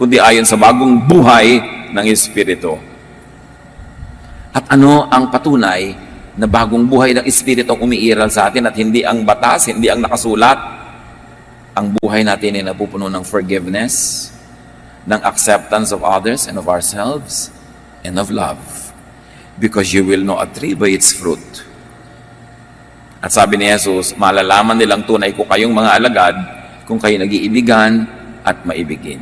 S1: kundi ayon sa bagong buhay ng Espiritu. At ano ang patunay na bagong buhay ng Espiritu ang umiiral sa atin at hindi ang batas, hindi ang nakasulat? Ang buhay natin ay napupuno ng forgiveness, ng acceptance of others and of ourselves, and of love. Because you will know a tree by its fruit. At sabi ni Jesus, malalaman nilang tunay ko kayong mga alagad kung kayo nag-iibigan at maibigin.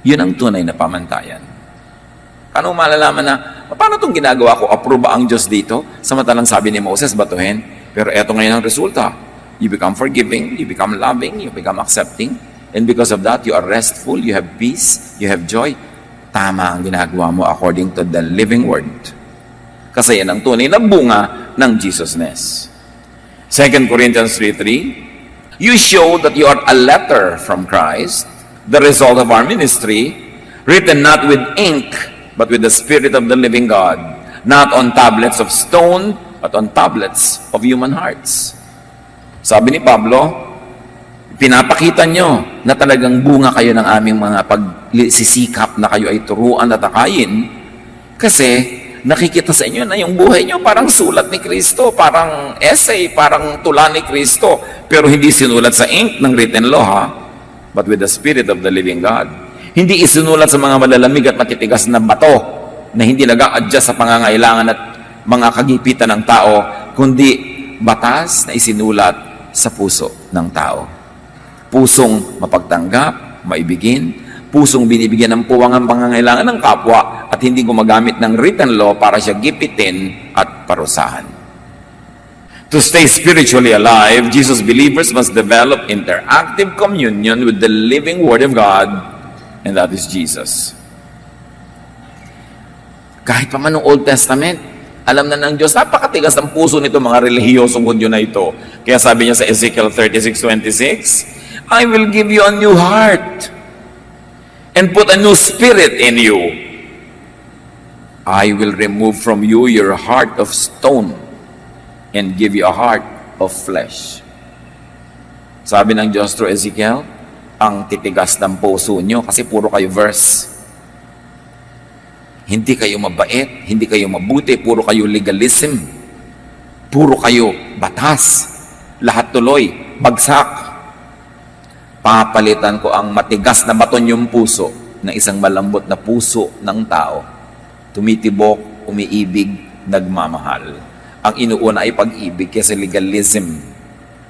S1: Yun ang tunay na pamantayan. Paano malalaman na, paano itong ginagawa ko? Approve ba ang Diyos dito? Samantalang sabi ni Moses, batuhin. Pero eto ngayon ang resulta. You become forgiving, you become loving, you become accepting. And because of that, you are restful, you have peace, you have joy. Tama ang ginagawa mo according to the living word. Kasi yan ang tunay na bunga ng Jesusness. 2 Corinthians 3:3, You show that you are a letter from Christ, the result of our ministry, written not with ink, but with the Spirit of the living God, not on tablets of stone, but on tablets of human hearts. Sabi ni Pablo, pinapakita nyo na talagang bunga kayo ng aming mga pagsisikap na kayo ay turuan at akayin, kasi nakikita sa inyo na yung buhay nyo parang sulat ni Kristo, parang essay, parang tula ni Kristo, pero hindi sinulat sa ink ng written law, but with the Spirit of the living God. Hindi isinulat sa mga malalamig at matitigas na bato na hindi nag-a-adjust sa pangangailangan at mga kagipitan ng tao, kundi batas na isinulat sa puso ng tao. Pusong mapagtanggap, maibigin, pusong binibigyan ng puwang ang pangangailangan ng kapwa at hindi gumagamit ng written law para siya gipitin at parusahan. To stay spiritually alive, Jesus believers must develop interactive communion with the living Word of God, and that is Jesus. Kahit pa man ng Old Testament, alam na ng Diyos, napakatigas ang puso nito mga relihiyosong Hudyo na ito. Kaya sabi niya sa Ezekiel 36:26, I will give you a new heart and put a new spirit in you. I will remove from you your heart of stone and give you a heart of flesh. Sabi ng Diyos through Ezekiel, ang titigas ng puso nyo kasi puro kayo verse. Hindi kayo mabait, hindi kayo mabuti, puro kayo legalism, puro kayo batas, lahat tuloy, bagsak. Papalitan ko ang matigas na baton yung puso ng isang malambot na puso ng tao. Tumitibok, umiibig, nagmamahal. Ang inuuna ay pag-ibig kasi legalism.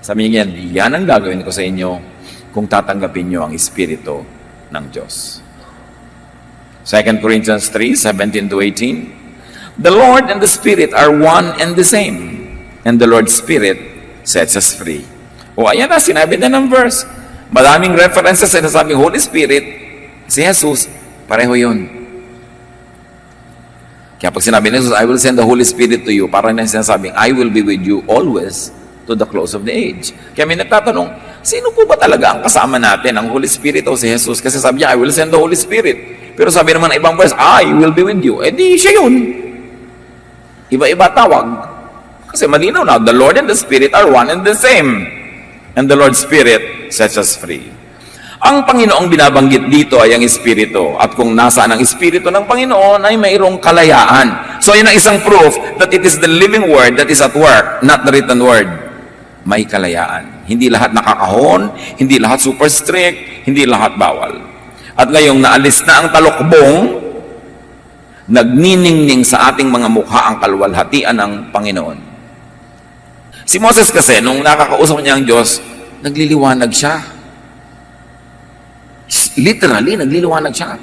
S1: Sabi niya, yan ang gagawin ko sa inyo kung tatanggapin nyo ang Espiritu ng Diyos. 2 Corinthians 3:17-18, the Lord and the Spirit are one and the same, and the Lord's Spirit sets us free. O ayan na, sinabi na ng verse. Maraming references na sabing Holy Spirit, si Jesus, pareho yun. Kaya pag sinabi ni Jesus, I will send the Holy Spirit to you, parang na sinasabing, I will be with you always to the close of the age. Kaya may nagtatanong, sino po ba talaga ang kasama natin, ang Holy Spirit o si Jesus? Kasi sabi niya, I will send the Holy Spirit. Pero sabi naman ng ibang verse, I will be with you. Eh di siya yun. Iba-iba tawag. Kasi malinaw na, the Lord and the Spirit are one and the same. And the Lord's Spirit sets us free. Ang Panginoong binabanggit dito ay ang Espiritu. At kung nasaan ang Espiritu ng Panginoon ay mayroong kalayaan. So yun ang isang proof that it is the living Word that is at work, not the written Word. May kalayaan. Hindi lahat nakakahon, hindi lahat super strict, hindi lahat bawal. At ngayong naalis na ang talokbong, nagniningning sa ating mga mukha ang kalwalhatian ng Panginoon. Si Moses kasi, nung nakakausap niya ang Diyos, nagliliwanag siya. Literally, nagliliwanag siya.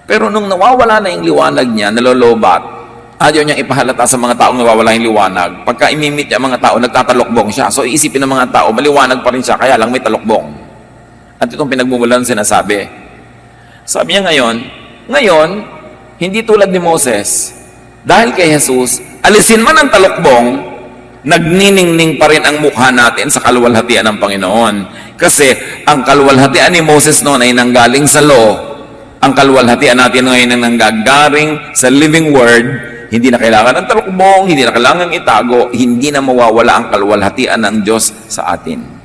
S1: Pero nung nawawala na yung liwanag niya, nalolobat, ayaw niyang ipahalata sa mga taong nawawala yung liwanag. Pagka imimit niya ang mga tao, nagtatalokbong siya. So iisipin ng mga tao, maliwanag pa rin siya, kaya lang may talokbong. At itong pinagmumulan sinasabi. Sabi niya ngayon, hindi tulad ni Moses, dahil kay Jesus, alisin man ang talokbong, nagniningning pa rin ang mukha natin sa kalwalhatian ng Panginoon. Kasi ang kalwalhatian ni Moses noon ay nanggaling sa law. Ang kalwalhatian natin ngayon ay nanggagaling sa living Word. Hindi na kailangan ng talukbong, hindi na kailangan itago, hindi na mawawala ang kalwalhatian ng Diyos sa atin.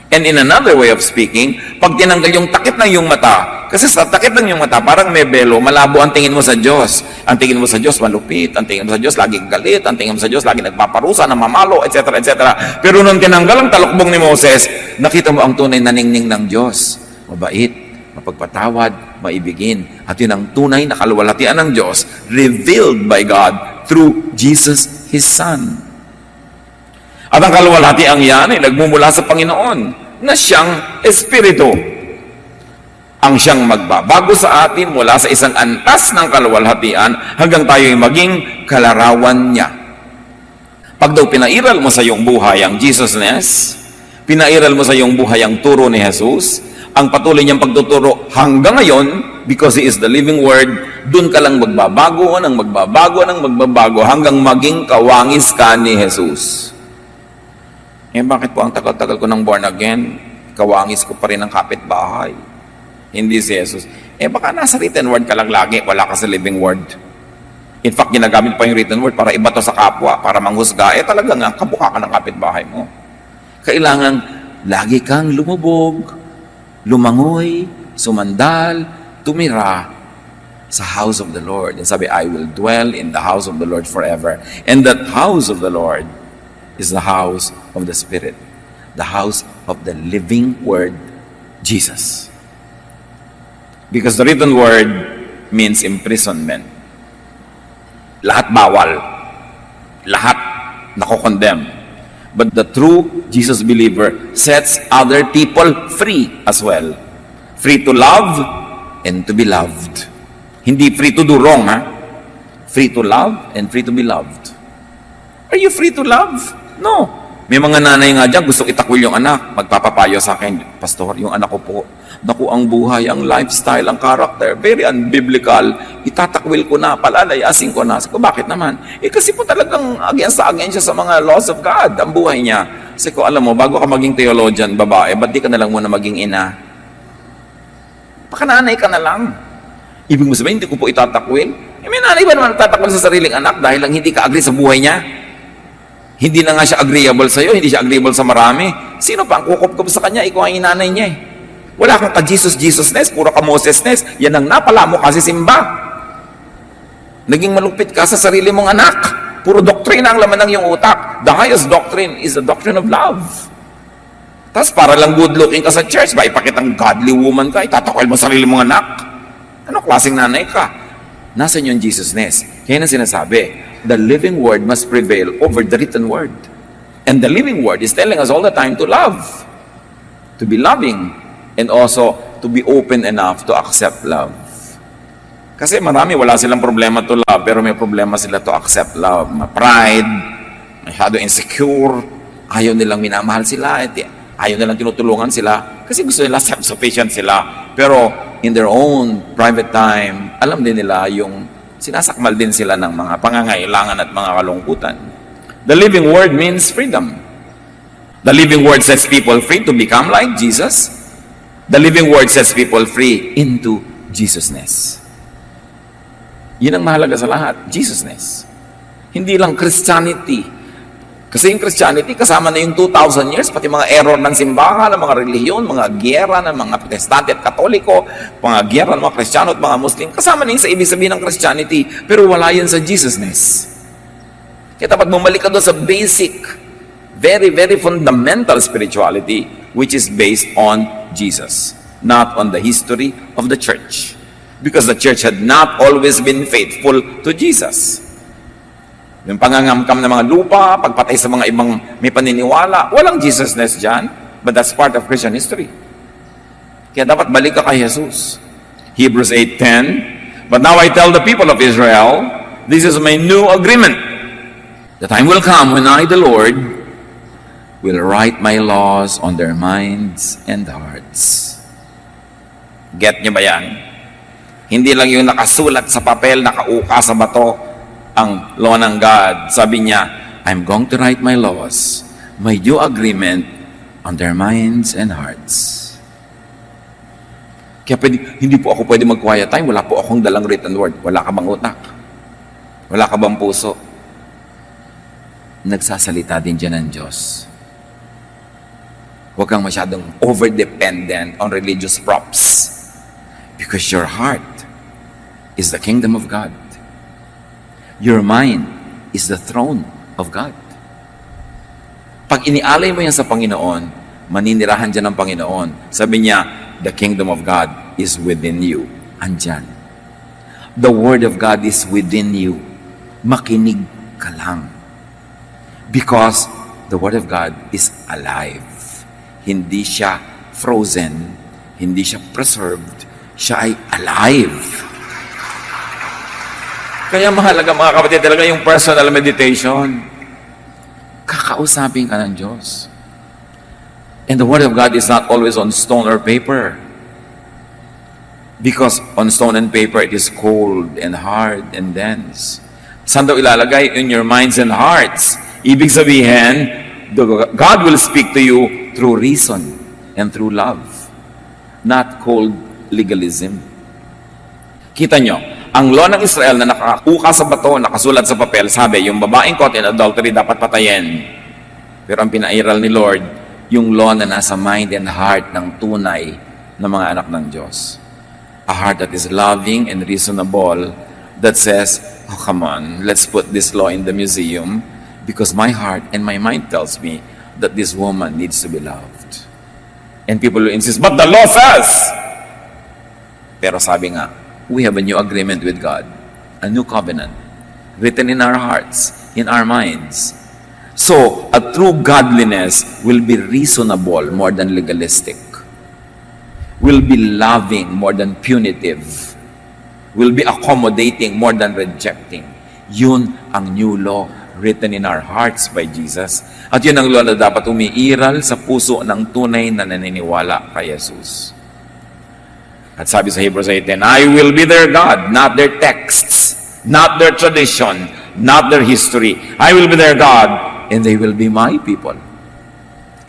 S1: And in another way of speaking, pag tinanggal yung takip ng iyong mata, kasi sa takip ng iyong mata, parang may belo, malabo ang tingin mo sa Diyos. Ang tingin mo sa Diyos, malupit. Ang tingin mo sa Diyos, laging galit. Ang tingin mo sa Diyos, laging nagpaparusa, namamalo, etc., etc. Pero nung tinanggal ang talukbong ni Moses, nakita mo ang tunay na ningning ng Diyos. Mabait, mapagpatawad, maibigin. At yun ang tunay na kalwalhatian ng Diyos, revealed by God through Jesus, His Son. At ang kalwalhatiang yan ay nagmumula sa Panginoon na siyang Espiritu. Ang siyang magbabago sa atin mula sa isang antas ng kalwalhatian hanggang tayo'y maging kalarawan niya. Pag daw pinairal mo sa iyong buhay ang Jesusness, pinairal mo sa iyong buhay ang turo ni Jesus, ang patuloy niyang pagtuturo hanggang ngayon, because He is the living Word, dun ka lang magbabago hanggang maging kawangis ka ni Jesus. Eh bakit po ang tagal-tagal ko ng born again, kawangis ko pa rin ang kapitbahay? Hindi si Jesus. Eh baka nasa written word ka lang lagi, wala ka sa living word. In fact, ginagamit pa yung written word para iba to sa kapwa, para manghusga. Eh talaga nga, kabuka ka ng kapitbahay mo. Kailangan lagi kang lumubog, lumangoy, sumandal, tumira sa house of the Lord. And sabi, I will dwell in the house of the Lord forever. And that house of the Lord is the house of the Spirit. The house of the living Word, Jesus. Because the written Word means imprisonment. Lahat bawal. Lahat nako-condemn. But the true Jesus believer sets other people free as well. Free to love and to be loved. Hindi free to do wrong, ha? Free to love and free to be loved. Are you free to love? No. May mga nanay nga dyan, gusto itakwil yung anak. Magpapapayo sa akin, Pastor, yung anak ko po, naku, ang buhay, ang lifestyle, ang character, very unbiblical. Itatakwil ko na, palalayasin ko na. Sabi ko, bakit naman? Eh kasi po talagang against siya sa mga laws of God, ang buhay niya. Sabi ko, alam mo, bago ka maging theologian, babae, ba't di ka na lang muna maging ina? Baka nanay ka na lang. Ibig mo sabihin, hindi ko po itatakwil. Eh, may nanay ba naman nagtatakwil sa sariling anak dahil lang hindi ka agree sa buhay niya? Hindi na nga siya agreeable sa iyo, hindi siya agreeable sa marami. Sino pa ang kukup sa kanya? Ikaw ang inanay niya eh. Wala kang ka-Jesus-Jesusness, puro ka Mosesness. Yan ang napala mo kasi simba. Naging malupit ka sa sarili mong anak. Puro doktrina ang laman ng iyong utak. The highest doctrine is the doctrine of love. Tapos para lang good looking ka sa church, ba ipakitang godly woman ka, itatakwil mo sarili mong anak. Ano klaseng nanay ka? Nasaan yung Jesusness? Kaya na sinasabi, the living word must prevail over the written word. And the living word is telling us all the time to love, to be loving, and also to be open enough to accept love. Kasi marami, wala silang problema to love, pero may problema sila to accept love. Pride, masyado insecure, ayaw nilang minamahal sila, ayaw nilang tinutulungan sila, kasi gusto nila self-sufficient sila. Pero in their own private time, alam din nila yung sinasakmal din sila ng mga pangangailangan at mga kalungkutan. The living word means freedom. The living word sets people free to become like Jesus. The living word sets people free into Jesusness. Yun ang mahalaga sa lahat, Jesusness. Hindi lang Christianity. Kasi yung Christianity, kasama na yung 2,000 years, pati mga error ng simbahan, ng mga relihiyon, mga gyera ng mga Protestante at Katoliko, mga gyera ng mga Kristiyano at mga Muslim, kasama na yung sa ibig sabihin ng Christianity, pero wala yan sa Jesusness. Kaya dapat bumalik ka doon sa basic, very, very fundamental spirituality, which is based on Jesus, not on the history of the church. Because the church had not always been faithful to Jesus. Yung pangangamkam ng mga lupa, pagpatay sa mga ibang may paniniwala, walang Jesusness dyan, but that's part of Christian history. Kaya dapat balik ka kay Jesus. Hebrews 8:10, but now I tell the people of Israel, this is my new agreement. The time will come when I, the Lord, will write my laws on their minds and hearts. Get niyo ba yan? Hindi lang yung nakasulat sa papel, nakauka sa bato, ang law ng God. Sabi niya, I'm going to write my laws, my new agreement on their minds and hearts. Kaya hindi po ako pwede mag-quiet time, wala po akong dalang written word. Wala ka bang utak? Wala ka bang puso? Nagsasalita din dyan ng Diyos. Huwag kang masyadong over-dependent on religious props. Because your heart is the kingdom of God. Your mind is the throne of God. Pag inialay mo yan sa Panginoon, maninirahan dyan ng Panginoon. Sabi niya, the kingdom of God is within you. Andyan. The word of God is within you. Makinig ka lang. Because the word of God is alive. Hindi siya frozen. Hindi siya preserved. Siya ay alive. Kaya mahalaga mga kapatid talaga yung personal meditation. Kakausapin ka ng Diyos. And the Word of God is not always on stone or paper. Because on stone and paper, it is cold and hard and dense. Saan daw ilalagay? In your minds and hearts. Ibig sabihin, God will speak to you through reason and through love, not cold legalism. Kita nyo, ang law ng Israel na nakauka sa bato, nakasulat sa papel, sabi, yung babaeng caught in adultery dapat patayin. Pero ang pinairal ni Lord, yung law na nasa mind and heart ng tunay na mga anak ng Diyos. A heart that is loving and reasonable, that says, oh come on, let's put this law in the museum because my heart and my mind tells me that this woman needs to be loved. And people will insist, but the law says! Pero sabi nga, we have a new agreement with God, a new covenant, written in our hearts, in our minds. So, a true godliness will be reasonable more than legalistic, will be loving more than punitive, will be accommodating more than rejecting. Yun ang new law written in our hearts by Jesus. At yun ang law na dapat umiiral sa puso ng tunay na naniniwala kay Jesus. At sabi sa Hebrews 8:10, I will be their God, not their texts, not their tradition, not their history. I will be their God, and they will be my people.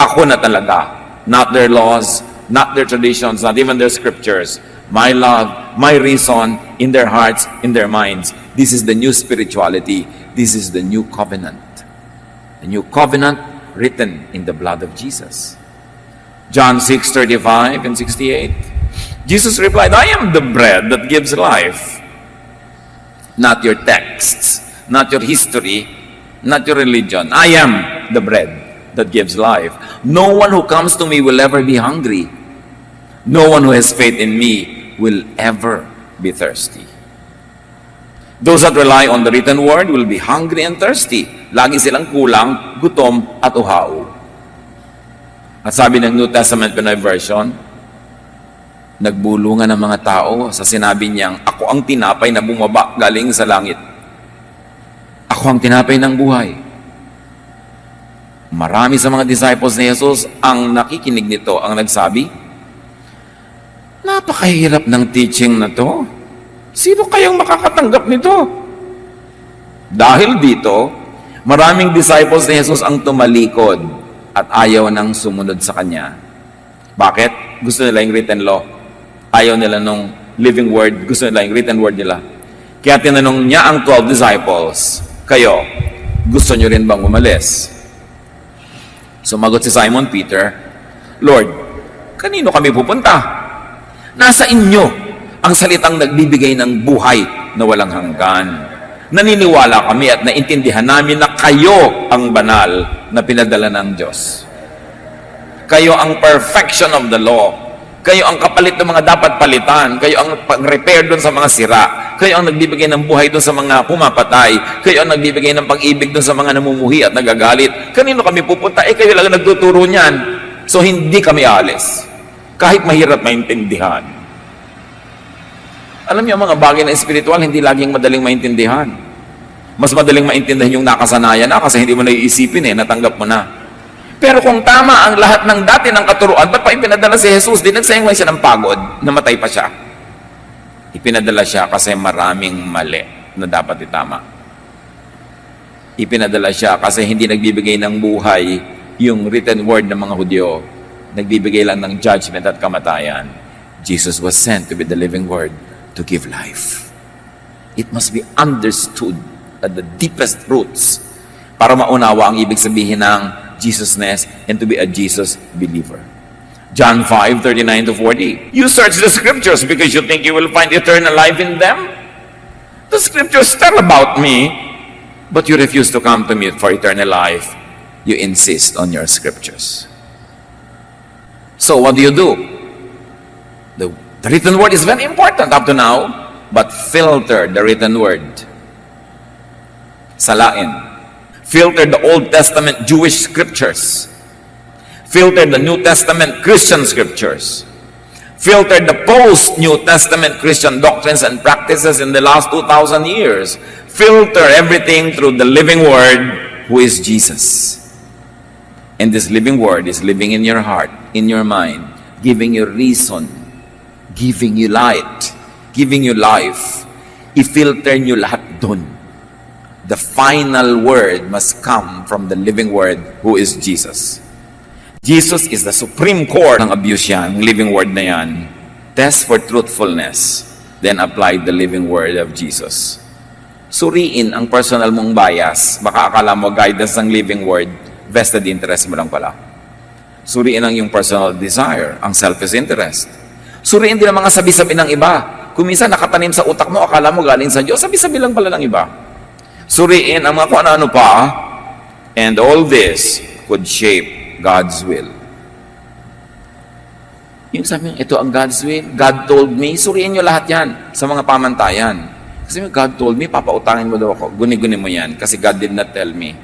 S1: Ako na talaga, not their laws, not their traditions, not even their scriptures. My love, my reason, in their hearts, in their minds. This is the new spirituality. This is the new covenant. The new covenant written in the blood of Jesus. John 6:35 and 68. Jesus replied, I am the bread that gives life. Not your texts, not your history, not your religion. I am the bread that gives life. No one who comes to me will ever be hungry. No one who has faith in me will ever be thirsty. Those that rely on the written word will be hungry and thirsty. Lagi silang kulang, gutom at uhaw. At sabi ng New Testament Pinoy version, nagbulungan ng mga tao sa sinabi niyang, ako ang tinapay na bumaba galing sa langit. Ako ang tinapay ng buhay. Marami sa mga disciples ni Jesus ang nakikinig nito, ang nagsabi, napakahirap ng teaching na to. Sino kayang makakatanggap nito? Dahil dito, maraming disciples ni Jesus ang tumalikod at ayaw nang sumunod sa Kanya. Bakit? Gusto nila yung written law. Ayaw nila nung living word. Gusto nila yung written word nila. Kaya tinanong niya ang 12 disciples, kayo, gusto nyo rin bang umalis? Sumagot si Simon Peter, Lord, kanino kami pupunta? Nasa inyo ang salitang nagbibigay ng buhay na walang hanggan. Naniniwala kami at naintindihan namin na kayo ang banal na pinadala ng Diyos. Kayo ang perfection of the law. Kayo ang kapalit ng mga dapat palitan. Kayo ang pag-repair doon sa mga sira. Kayo ang nagbibigay ng buhay doon sa mga pumapatay. Kayo ang nagbibigay ng pag-ibig doon sa mga namumuhi at nagagalit. Kanino kami pupunta? Kayo lang nagtuturo niyan. So hindi kami alis. Kahit mahirap maintindihan. Alam niyo, mga bagay na espiritual, hindi laging madaling maintindihan. Mas madaling maintindihan yung nakasanayan na kasi hindi mo naiisipin natanggap mo na. Pero kung tama ang lahat ng dati ng katuruan, ba't pa ipinadala si Jesus? Di nagsayang siya ng pagod, namatay pa siya. Ipinadala siya kasi maraming mali na dapat itama. Ipinadala siya kasi hindi nagbibigay ng buhay yung written word ng mga Hudyo. Nagbibigay lang ng judgment at kamatayan. Jesus was sent to be the living word to give life. It must be understood at the deepest roots para maunawa ang ibig sabihin ng Jesusness and to be a Jesus believer. John 5:39-40. You search the scriptures because you think you will find eternal life in them. The scriptures tell about me, but you refuse to come to me for eternal life. You insist on your scriptures. So what do? The written word is very important up to now, but filter the written word. Salain. Filter the Old Testament Jewish scriptures. Filter the New Testament Christian scriptures. Filter the post-New Testament Christian doctrines and practices in the last 2,000 years. Filter everything through the living word, who is Jesus. And this living word is living in your heart, in your mind, giving you reason, giving you light, giving you life. I-filter nyo lahat dun. the final word must come from the living word who is Jesus. Jesus is the supreme core ng abuse yan, ng living word na yan. Test for truthfulness, then apply the living word of Jesus. Suriin ang personal mong bias. Baka akala mo guidance ng living word, vested interest mo lang pala. Suriin ang yung personal desire, ang selfish interest. Suriin din ang mga sabi-sabi ng iba. Kung minsan nakatanim sa utak mo, akala mo galing sa Diyos, sabi-sabi lang pala ng iba. Suriin ang mga kung ano-ano pa, and all this could shape God's will. Yung sabi, ito ang God's will, God told me, suriin nyo lahat yan sa mga pamantayan. Kasi God told me, papautangin mo daw ako, guni-guni mo yan, kasi God did not tell me.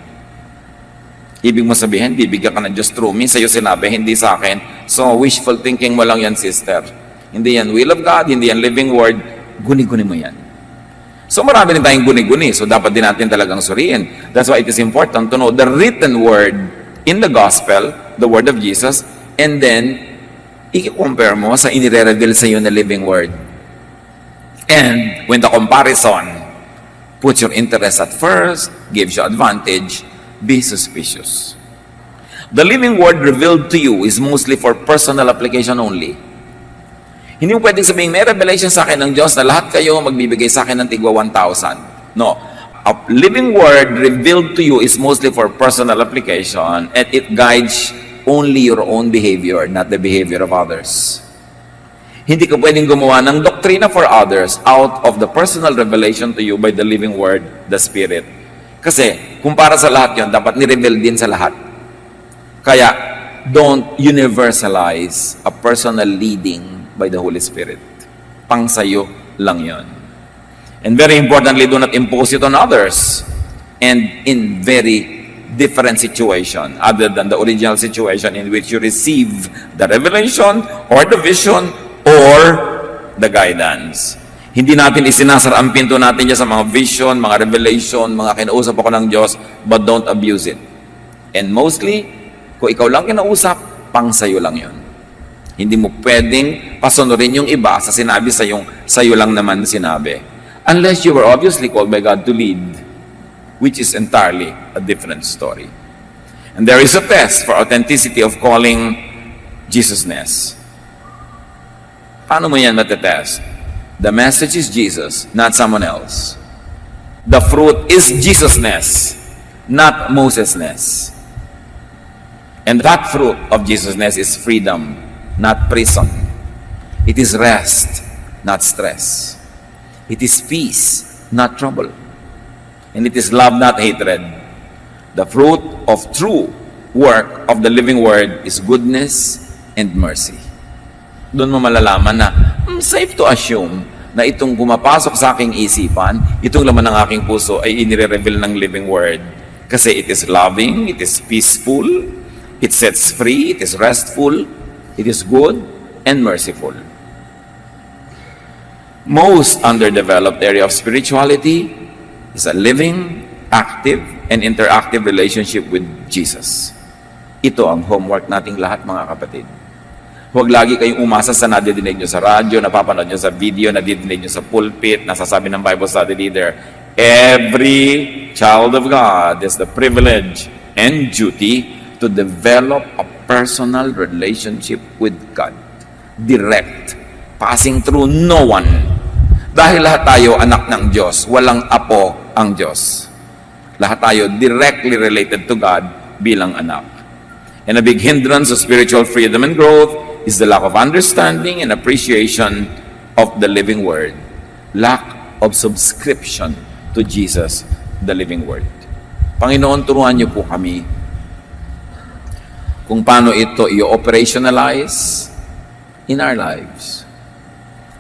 S1: Ibig mo sabihin, bibigyan ka ng Diyos through me, sa'yo sinabi, hindi sa akin. So, wishful thinking mo lang yan, sister. Hindi yan will of God, hindi yan living word, guni-guni mo yan. So, marami rin tayong guni-guni, so dapat din natin talagang suriin. That's why it is important to know the written word in the gospel, the word of Jesus, and then, i-compare mo sa inire-reveal sa iyo na living word. And when the comparison puts your interest at first, gives you advantage, be suspicious. The living word revealed to you is mostly for personal application only. Hindi mo pwedeng sabihin, may revelation sa akin ng Diyos na lahat kayo magbibigay sa akin ng tigwa 1,000. No. A living word revealed to you is mostly for personal application and it guides only your own behavior, not the behavior of others. Hindi ka pwedeng gumawa ng doktrina for others out of the personal revelation to you by the living word, the Spirit. Kasi, kung para sa lahat yon, dapat ni-reveal din sa lahat. Kaya, don't universalize a personal leading by the Holy Spirit. Pang sayo lang yon. And very importantly, do not impose it on others. And in very different situation other than the original situation in which you receive the revelation or the vision or the guidance. Hindi natin isinasara ang pinto natin dyan sa mga vision, mga revelation, mga kinausap ako ng Diyos, but don't abuse it. And mostly, kung ikaw lang kinausap, pang sayo lang yon. Hindi mo pwedeng pasunurin yung iba sa sinabi sayo lang naman sinabi. Unless you were obviously called by God to lead, which is entirely a different story. And there is a test for authenticity of calling Jesusness. Paano mo yan matetest? The message is Jesus, not someone else. The fruit is Jesusness, not Mosesness. And that fruit of Jesusness is freedom, not prison. It is rest, not stress. It is peace, not trouble. And it is love, not hatred. The fruit of true work of the living word is goodness and mercy. Doon mo malalaman na safe to assume na itong pumapasok sa aking isipan, itong laman ng aking puso ay inire-reveal ng living word. Kasi it is loving, it is peaceful, it sets free, it is restful, it is good and merciful. Most underdeveloped area of spirituality is a living, active, and interactive relationship with Jesus. Ito ang homework nating lahat, mga kapatid. Huwag lagi kayong umasa sa nadidinig nyo sa radyo, napapanood nyo sa video, nadidinig nyo sa pulpit, nasasabi ng Bible study leader. Every child of God has the privilege and duty to develop a personal relationship with God. Direct. Passing through no one. Dahil lahat tayo anak ng Diyos, walang apo ang Diyos. Lahat tayo directly related to God bilang anak. And a big hindrance of spiritual freedom and growth is the lack of understanding and appreciation of the living word. Lack of subscription to Jesus, the living word. Panginoon, turuan niyo po kami kung paano ito i-operationalize in our lives.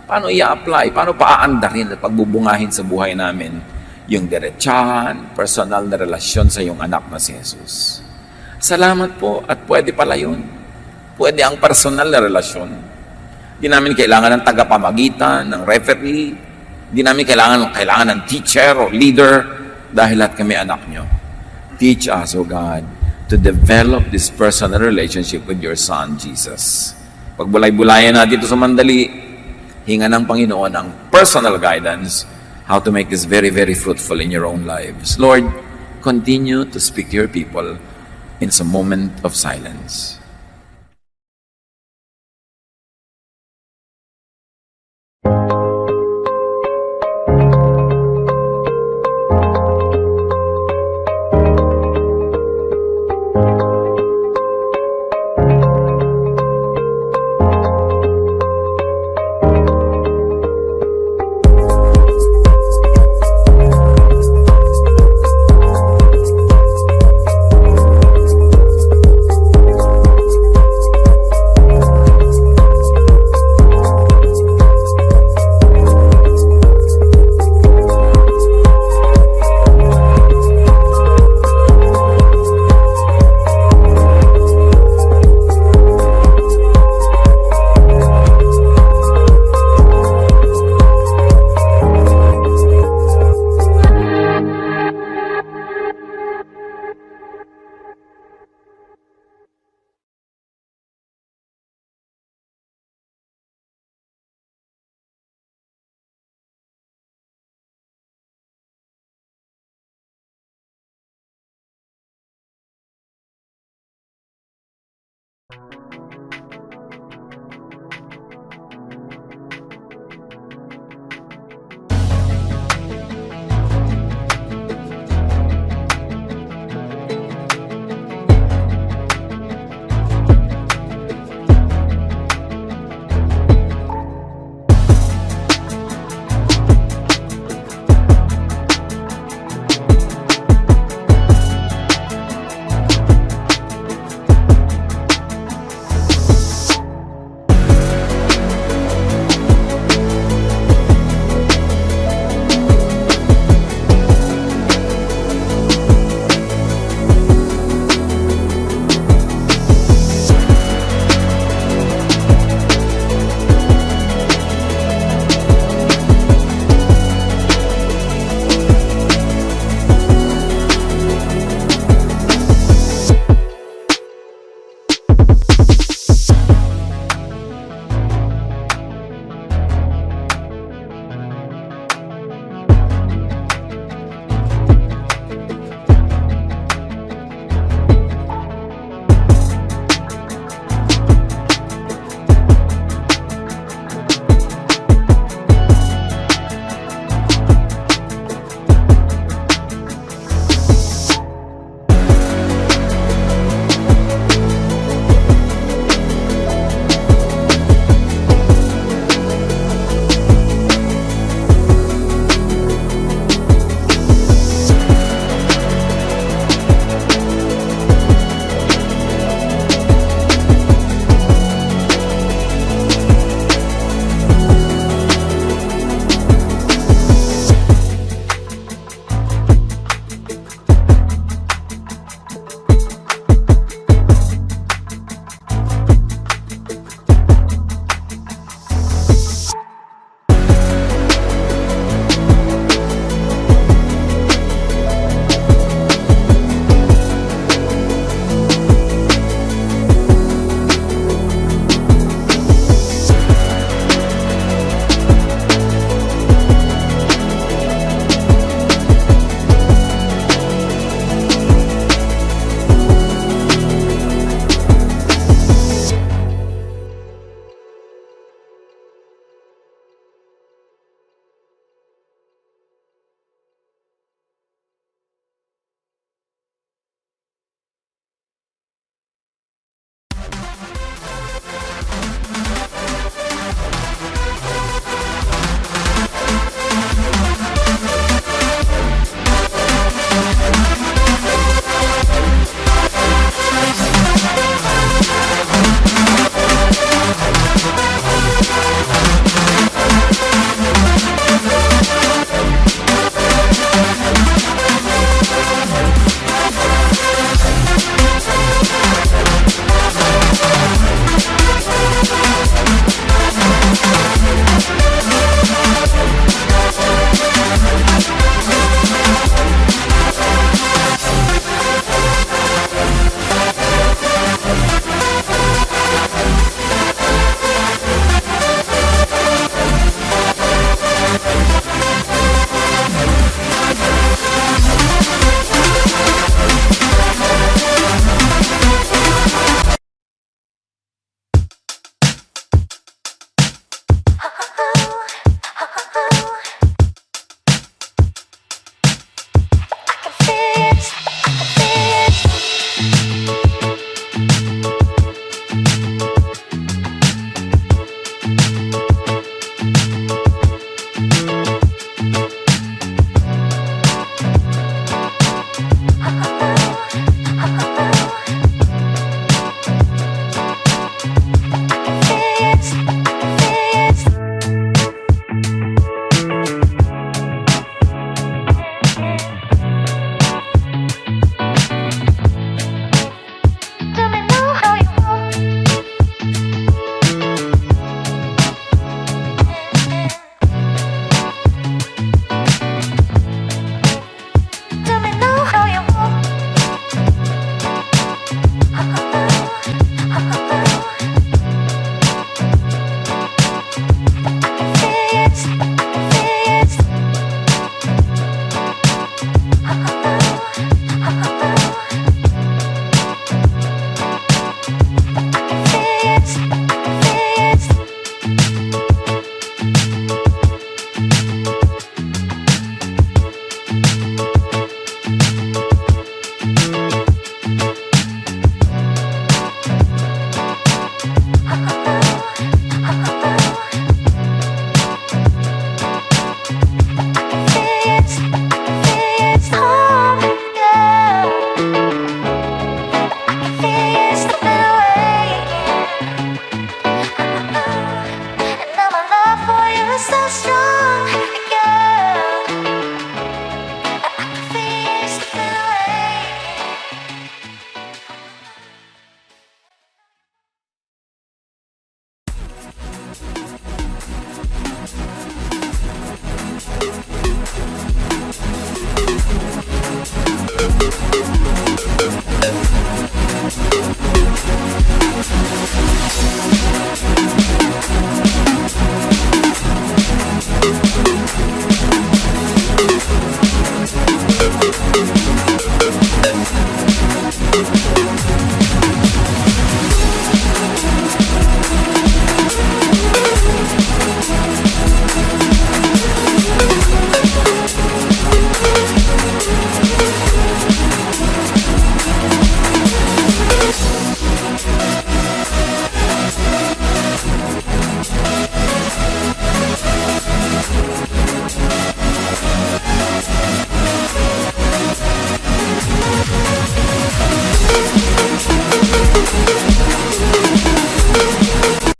S1: Paano i-apply? Paano paaandarin at pagbubungahin sa buhay namin yung diretsahan, personal na relasyon sa iyong anak na si Jesus. Salamat po at pwede pala yun. Pwede ang personal na relasyon. Di namin kailangan ng tagapamagitan, ng referee. Di namin kailangan ng teacher o leader dahil lahat kami anak nyo. Teach us, O God, to develop this personal relationship with your Son, Jesus. Pagbulay-bulayan natin ito sa mandali, hinga ng Panginoon ang personal guidance how to make this very, very fruitful in your own lives. Lord, continue to speak to your people in some moment of silence.